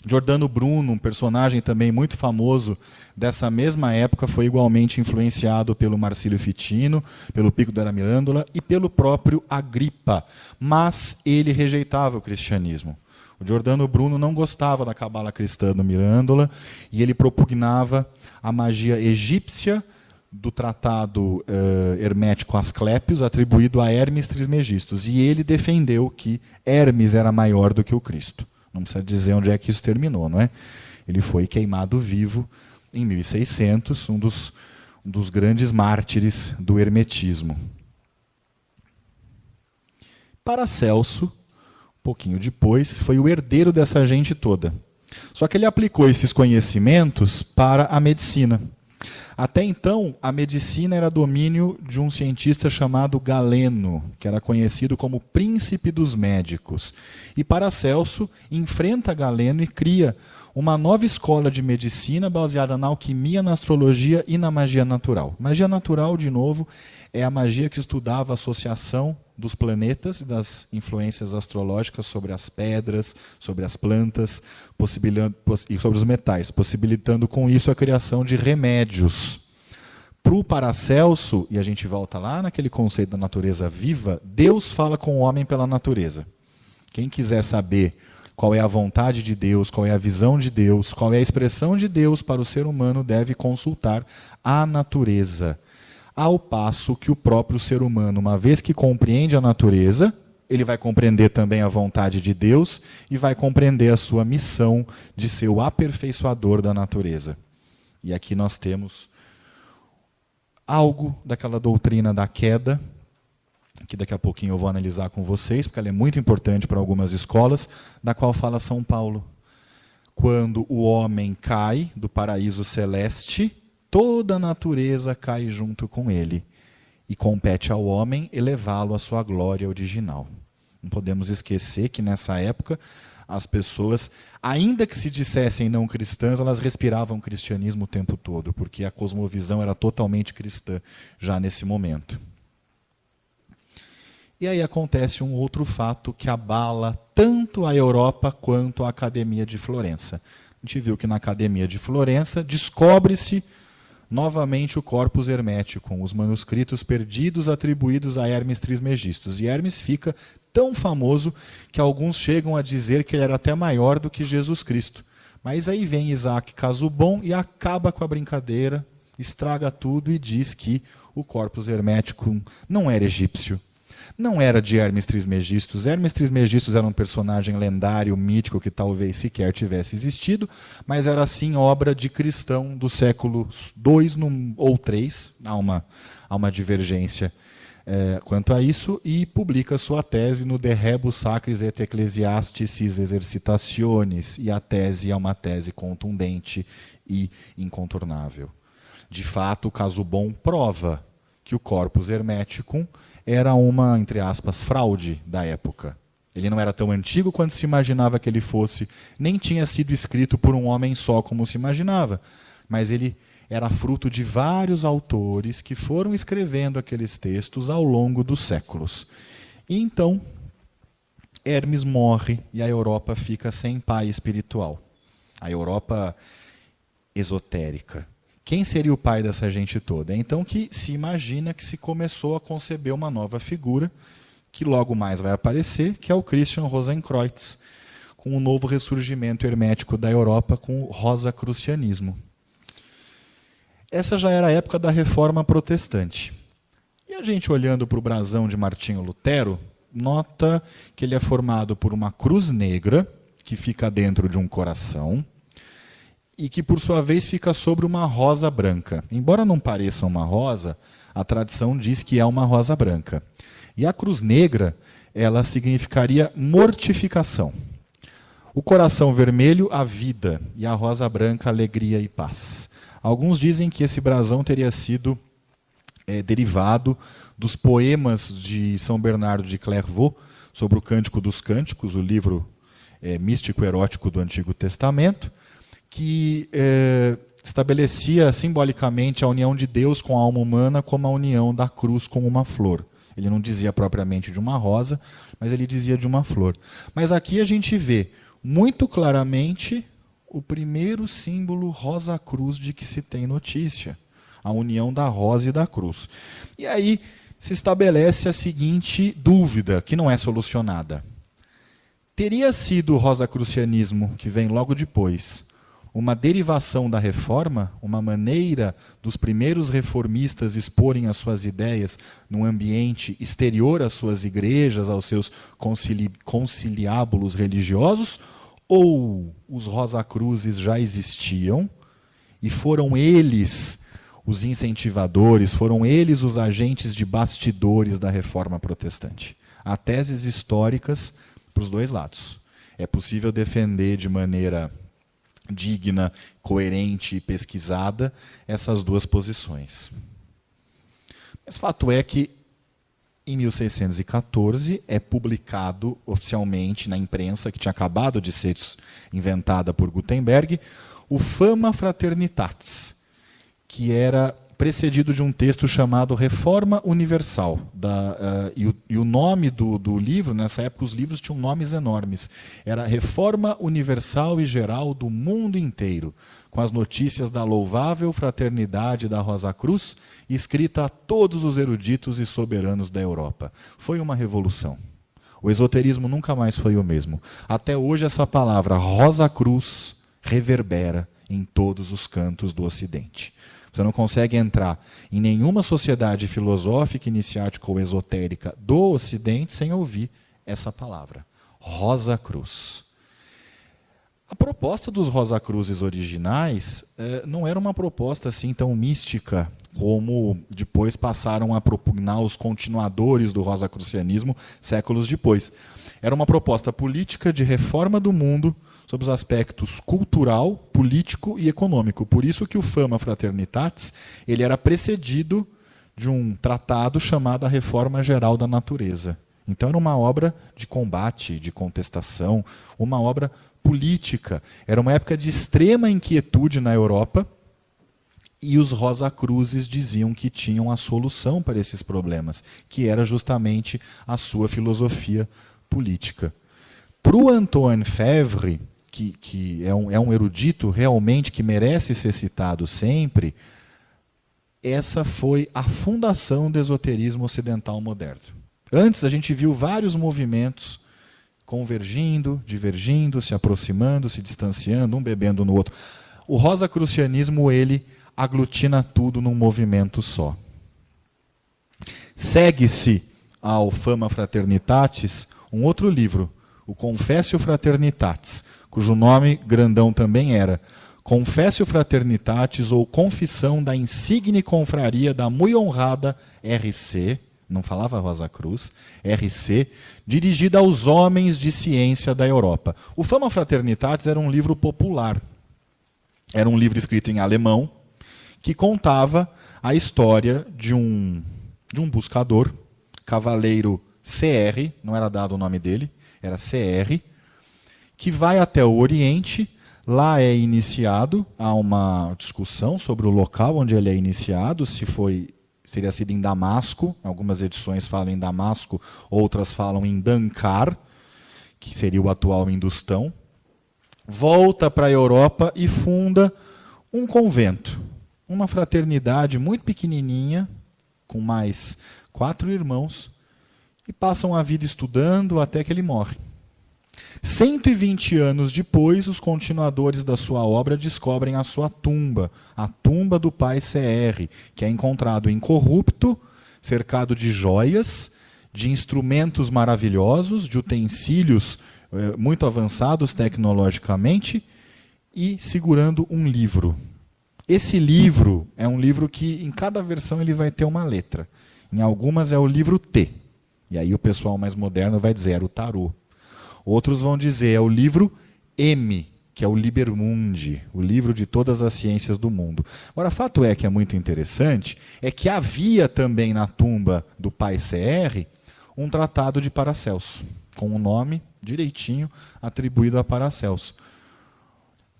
Giordano Bruno, um personagem também muito famoso dessa mesma época, foi igualmente influenciado pelo Marcílio Ficino, pelo Pico della Mirandola e pelo próprio Agripa, mas ele rejeitava o cristianismo. O Giordano Bruno não gostava da cabala cristã do Mirandola e ele propugnava a magia egípcia do tratado hermético Asclépios, atribuído a Hermes Trismegistus. E ele defendeu que Hermes era maior do que o Cristo. Não precisa dizer onde é que isso terminou, não é? Ele foi queimado vivo em 1600, um dos grandes mártires do hermetismo. Paracelso, um pouquinho depois, foi o herdeiro dessa gente toda. Só que ele aplicou esses conhecimentos para a medicina. Até então, a medicina era domínio de um cientista chamado Galeno, que era conhecido como príncipe dos médicos. E Paracelso enfrenta Galeno e cria uma nova escola de medicina baseada na alquimia, na astrologia e na magia natural. Magia natural, de novo, é a magia que estudava a associação dos planetas e das influências astrológicas sobre as pedras, sobre as plantas e sobre os metais, possibilitando com isso a criação de remédios. Para o Paracelso, e a gente volta lá naquele conceito da natureza viva, Deus fala com o homem pela natureza. Quem quiser saber qual é a vontade de Deus, qual é a visão de Deus, qual é a expressão de Deus para o ser humano, deve consultar a natureza. Ao passo que o próprio ser humano, uma vez que compreende a natureza, ele vai compreender também a vontade de Deus e vai compreender a sua missão de ser o aperfeiçoador da natureza. E aqui nós temos algo daquela doutrina da queda, que daqui a pouquinho eu vou analisar com vocês, porque ela é muito importante para algumas escolas, da qual fala São Paulo. Quando o homem cai do paraíso celeste, toda a natureza cai junto com ele, e compete ao homem elevá-lo à sua glória original. Não podemos esquecer que nessa época as pessoas, ainda que se dissessem não cristãs, elas respiravam cristianismo o tempo todo, porque a cosmovisão era totalmente cristã já nesse momento. E aí acontece um outro fato que abala tanto a Europa quanto a Academia de Florença. A gente viu que na Academia de Florença descobre-se novamente o Corpus Hermeticum, os manuscritos perdidos atribuídos a Hermes Trismegistus. E Hermes fica tão famoso que alguns chegam a dizer que ele era até maior do que Jesus Cristo. Mas aí vem Isaac Casaubon e acaba com a brincadeira, estraga tudo e diz que o Corpus Hermeticum não era egípcio. Não era de Hermes Trismegistus. Hermes Trismegistus era um personagem lendário, mítico, que talvez sequer tivesse existido, mas era sim obra de cristão do século II ou III. Há uma divergência quanto a isso, e publica sua tese no De Rebus Sacris et Ecclesiasticis Exercitationis, e a tese é uma tese contundente e incontornável. De fato, o Casaubon prova que o Corpus Hermeticum era uma, entre aspas, fraude da época. Ele não era tão antigo quanto se imaginava que ele fosse, nem tinha sido escrito por um homem só como se imaginava, mas ele era fruto de vários autores que foram escrevendo aqueles textos ao longo dos séculos. E então, Hermes morre e a Europa fica sem pai espiritual. A Europa esotérica. Quem seria o pai dessa gente toda? É então que se imagina que se começou a conceber uma nova figura, que logo mais vai aparecer, que é o Christian Rosenkreuz, com o novo ressurgimento hermético da Europa, com o rosacrucianismo. Essa já era a época da Reforma Protestante. E a gente, olhando para o brasão de Martinho Lutero, nota que ele é formado por uma cruz negra, que fica dentro de um coração, e que, por sua vez, fica sobre uma rosa branca. Embora não pareça uma rosa, a tradição diz que é uma rosa branca. E a cruz negra, ela significaria mortificação. O coração vermelho, a vida, e a rosa branca, alegria e paz. Alguns dizem que esse brasão teria sido derivado dos poemas de São Bernardo de Clairvaux, sobre o Cântico dos Cânticos, o livro místico-erótico do Antigo Testamento, que estabelecia simbolicamente a união de Deus com a alma humana como a união da cruz com uma flor. Ele não dizia propriamente de uma rosa, mas ele dizia de uma flor. Mas aqui a gente vê muito claramente o primeiro símbolo rosa-cruz de que se tem notícia, a união da rosa e da cruz. E aí se estabelece a seguinte dúvida, que não é solucionada. Teria sido o rosacrucianismo, que vem logo depois, uma derivação da reforma, uma maneira dos primeiros reformistas exporem as suas ideias num ambiente exterior às suas igrejas, aos seus conciliábulos religiosos, ou os Rosacruzes já existiam e foram eles os incentivadores, foram eles os agentes de bastidores da reforma protestante? Há teses históricas para os dois lados. É possível defender de maneira digna, coerente e pesquisada essas duas posições. Mas fato é que, em 1614, é publicado oficialmente na imprensa, que tinha acabado de ser inventada por Gutenberg, o Fama Fraternitatis, que era precedido de um texto chamado Reforma Universal. E o nome do livro, nessa época os livros tinham nomes enormes, era Reforma Universal e Geral do Mundo Inteiro, com as notícias da louvável fraternidade da Rosa Cruz, escrita a todos os eruditos e soberanos da Europa. Foi uma revolução. O esoterismo nunca mais foi o mesmo. Até hoje essa palavra Rosa Cruz reverbera em todos os cantos do Ocidente. Você não consegue entrar em nenhuma sociedade filosófica, iniciática ou esotérica do Ocidente sem ouvir essa palavra, Rosa Cruz. A proposta dos Rosacruzes originais não era uma proposta assim tão mística como depois passaram a propugnar os continuadores do rosacrucianismo séculos depois. Era uma proposta política de reforma do mundo sob os aspectos cultural, político e econômico. Por isso que o Fama Fraternitatis ele era precedido de um tratado chamado a Reforma Geral da Natureza. Então era uma obra de combate, de contestação, uma obra política. Era uma época de extrema inquietude na Europa e os Rosacruzes diziam que tinham a solução para esses problemas, que era justamente a sua filosofia política. Para o Antoine Febvre, que é um erudito realmente que merece ser citado sempre, essa foi a fundação do esoterismo ocidental moderno. Antes a gente viu vários movimentos convergindo, divergindo, se aproximando, se distanciando, um bebendo no outro. O rosacrucianismo, ele aglutina tudo num movimento só. Segue-se ao Fama Fraternitatis um outro livro, o Confessio Fraternitatis, cujo nome grandão também era Confessio Fraternitatis ou Confissão da Insigne Confraria da Muito Honrada RC, não falava Rosa Cruz, RC, dirigida aos homens de ciência da Europa. O Fama Fraternitatis era um livro popular. Era um livro escrito em alemão, que contava a história de um buscador, cavaleiro CR, não era dado o nome dele, era CR, que vai até o Oriente, lá é iniciado, há uma discussão sobre o local onde ele é iniciado, teria sido em Damasco, algumas edições falam em Damasco, outras falam em Dankar, que seria o atual Hindustão, volta para a Europa e funda um convento, uma fraternidade muito pequenininha, com mais 4 irmãos, e passam a vida estudando até que ele morre. 120 anos depois, os continuadores da sua obra descobrem a sua tumba, a tumba do pai CR, que é encontrado incorrupto, cercado de joias, de instrumentos maravilhosos, de utensílios muito avançados tecnologicamente, e segurando um livro. Esse livro é um livro que, em cada versão, ele vai ter uma letra. Em algumas é o livro T. E aí o pessoal mais moderno vai dizer, era o tarô. Outros vão dizer, é o livro M, que é o Liber Mundi, o livro de todas as ciências do mundo. Agora, fato é que é muito interessante, é que havia também na tumba do pai CR um tratado de Paracelso, com o nome direitinho atribuído a Paracelso.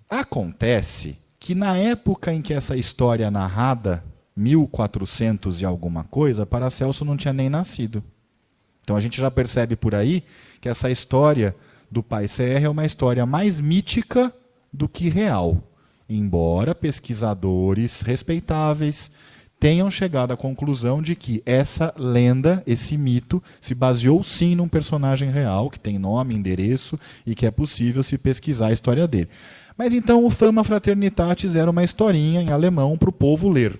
Acontece que na época em que essa história é narrada, 1400 e alguma coisa, Paracelso não tinha nem nascido. Então a gente já percebe por aí que essa história do pai CR é uma história mais mítica do que real. Embora pesquisadores respeitáveis tenham chegado à conclusão de que essa lenda, esse mito, se baseou sim num personagem real, que tem nome, endereço e que é possível se pesquisar a história dele. Mas então o Fama Fraternitatis era uma historinha em alemão para o povo ler.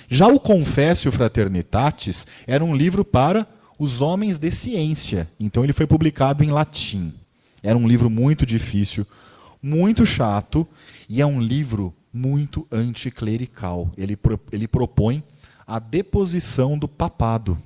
Já o Confessio Fraternitatis era um livro para os homens de ciência. Então ele foi publicado em latim. Era um livro muito difícil, muito chato, e é um livro muito anticlerical. Ele propõe a deposição do papado.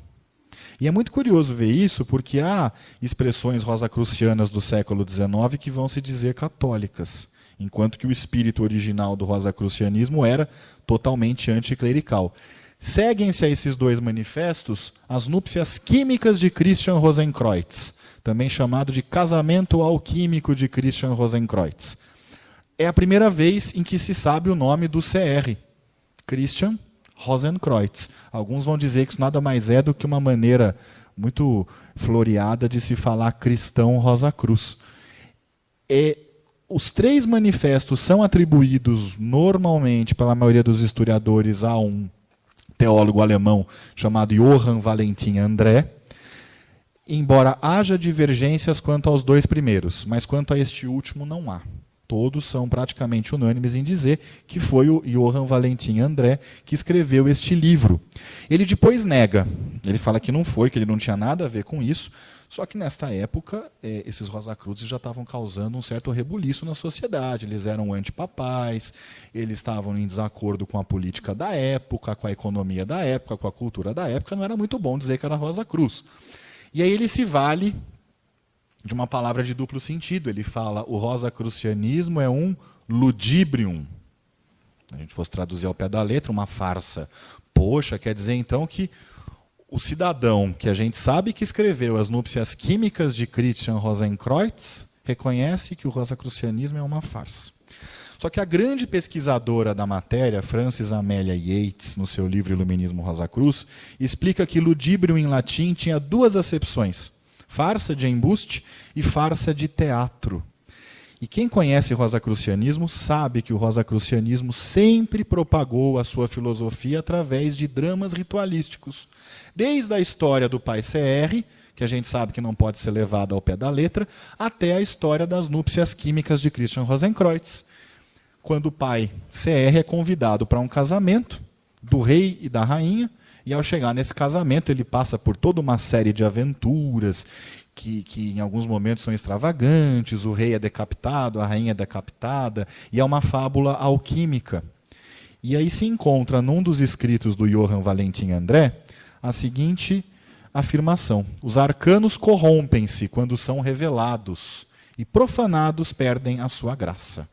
E é muito curioso ver isso, porque há expressões rosacrucianas do século XIX que vão se dizer católicas, enquanto que o espírito original do rosacrucianismo era totalmente anticlerical. Seguem-se a esses dois manifestos as núpcias químicas de Christian Rosenkreutz, também chamado de casamento alquímico de Christian Rosenkreutz. É a primeira vez em que se sabe o nome do CR, Christian Rosenkreutz. Alguns vão dizer que isso nada mais é do que uma maneira muito floreada de se falar cristão Rosa Cruz. Os três manifestos são atribuídos normalmente, pela maioria dos historiadores, a um teólogo alemão chamado Johann Valentin André, embora haja divergências quanto aos dois primeiros, mas quanto a este último não há. Todos são praticamente unânimes em dizer que foi o Johann Valentin André que escreveu este livro. Ele depois nega, ele fala que não foi, que ele não tinha nada a ver com isso, só que nesta época esses Rosacruzes já estavam causando um certo rebuliço na sociedade, eles eram antipapais, eles estavam em desacordo com a política da época, com a economia da época, com a cultura da época, não era muito bom dizer que era Rosa Cruz. E aí ele se vale de uma palavra de duplo sentido. Ele fala, o rosacrucianismo é um ludibrium. Se a gente fosse traduzir ao pé da letra, uma farsa. Poxa, quer dizer então que o cidadão que a gente sabe que escreveu as núpcias químicas de Christian Rosenkreutz reconhece que o rosacrucianismo é uma farsa. Só que a grande pesquisadora da matéria, Frances Amelia Yates, no seu livro Iluminismo Rosacruz, explica que ludibrium em latim tinha duas acepções: farsa de embuste e farsa de teatro. E quem conhece o rosacrucianismo sabe que o rosacrucianismo sempre propagou a sua filosofia através de dramas ritualísticos. Desde a história do pai CR, que a gente sabe que não pode ser levado ao pé da letra, até a história das núpcias químicas de Christian Rosenkreutz, quando o pai CR é convidado para um casamento do rei e da rainha, e ao chegar nesse casamento ele passa por toda uma série de aventuras que em alguns momentos são extravagantes, o rei é decapitado, a rainha é decapitada, e é uma fábula alquímica. E aí se encontra num dos escritos do Johann Valentin André a seguinte afirmação: os arcanos corrompem-se quando são revelados, e profanados perdem a sua graça.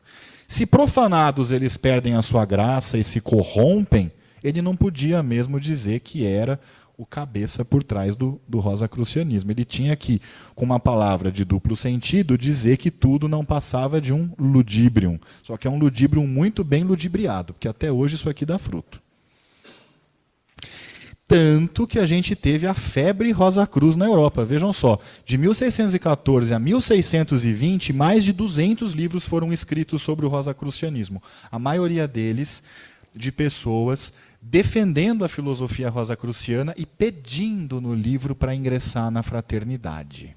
Se profanados eles perdem a sua graça e se corrompem, ele não podia mesmo dizer que era o cabeça por trás do rosacrucianismo. Ele tinha que, com uma palavra de duplo sentido, dizer que tudo não passava de um ludibrium. Só que é um ludibrium muito bem ludibriado, porque até hoje isso aqui dá fruto. Tanto que a gente teve a febre Rosa Cruz na Europa. Vejam só, de 1614 a 1620, mais de 200 livros foram escritos sobre o rosacrucianismo. A maioria deles de pessoas defendendo a filosofia rosacruciana e pedindo no livro para ingressar na fraternidade.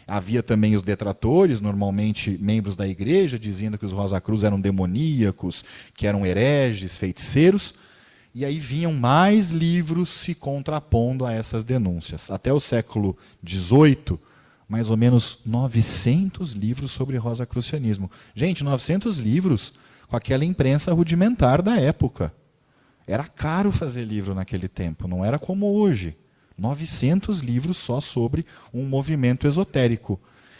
Havia também os detratores, normalmente membros da igreja, dizendo que os Rosacruz eram demoníacos, que eram hereges, feiticeiros. E aí vinham mais livros se contrapondo a essas denúncias. Até o século XVIII, mais ou menos 900 livros sobre rosacrucianismo. Gente, 900 livros com aquela imprensa rudimentar da época. Era caro fazer livro naquele tempo, não era como hoje. 900 livros só sobre um movimento esotérico.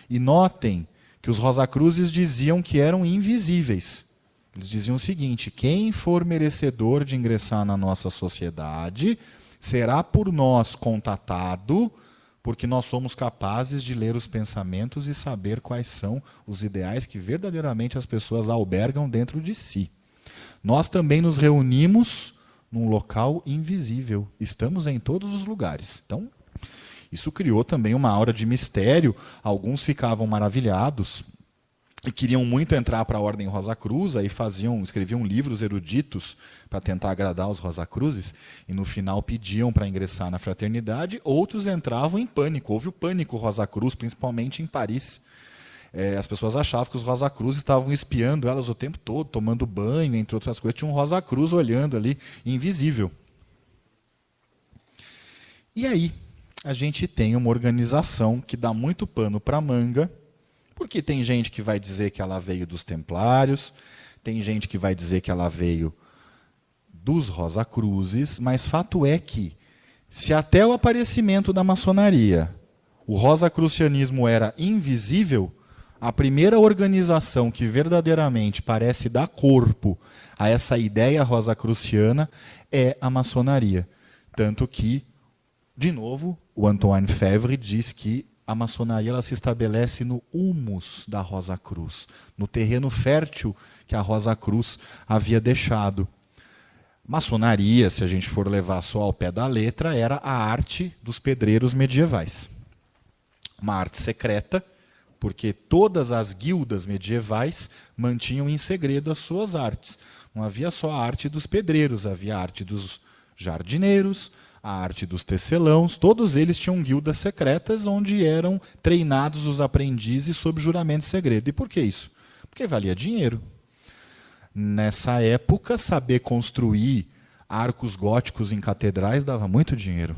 E notem que os Rosacruzes diziam que eram invisíveis. Eles diziam o seguinte: quem for merecedor de ingressar na nossa sociedade será por nós contatado, porque nós somos capazes de ler os pensamentos e saber quais são os ideais que verdadeiramente as pessoas albergam dentro de si. Nós também nos reunimos num local invisível. Estamos em todos os lugares. Então, isso criou também uma aura de mistério. Alguns ficavam maravilhados e queriam muito entrar para a Ordem Rosa Cruz, aí escreviam livros eruditos para tentar agradar os Rosa Cruzes, e no final pediam para ingressar na fraternidade, outros entravam em pânico. Houve o pânico Rosa Cruz, principalmente em Paris. As pessoas achavam que os Rosa Cruz estavam espiando elas o tempo todo, tomando banho, entre outras coisas. Tinha um Rosa Cruz olhando ali, invisível. E aí, a gente tem uma organização que dá muito pano para manga, porque tem gente que vai dizer que ela veio dos Templários, tem gente que vai dizer que ela veio dos Rosa Cruzes, mas fato é que, se até o aparecimento da maçonaria o rosacrucianismo era invisível, a primeira organização que verdadeiramente parece dar corpo a essa ideia rosacruciana é a maçonaria. Tanto que, de novo, o Antoine Fevre diz que a maçonaria ela se estabelece no humus da Rosa Cruz, no terreno fértil que a Rosa Cruz havia deixado. Maçonaria, se a gente for levar só ao pé da letra, era a arte dos pedreiros medievais. Uma arte secreta, porque todas as guildas medievais mantinham em segredo as suas artes. Não havia só a arte dos pedreiros, havia a arte dos jardineiros, a arte dos tecelãos, todos eles tinham guildas secretas onde eram treinados os aprendizes sob juramento de segredo. E por que isso? Porque valia dinheiro. Nessa época, saber construir arcos góticos em catedrais dava muito dinheiro.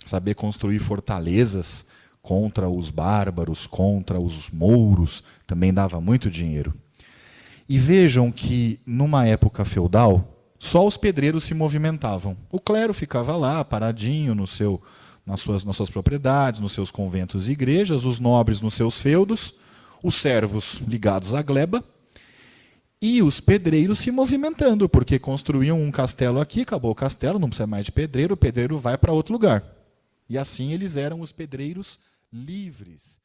Saber construir fortalezas contra os bárbaros, contra os mouros, também dava muito dinheiro. E vejam que, numa época feudal, só os pedreiros se movimentavam. O clero ficava lá, paradinho, nas suas propriedades, nos seus conventos e igrejas, os nobres nos seus feudos, os servos ligados à gleba, e os pedreiros se movimentando, porque construíam um castelo aqui, acabou o castelo, não precisa mais de pedreiro, o pedreiro vai para outro lugar. E assim eles eram os pedreiros livres.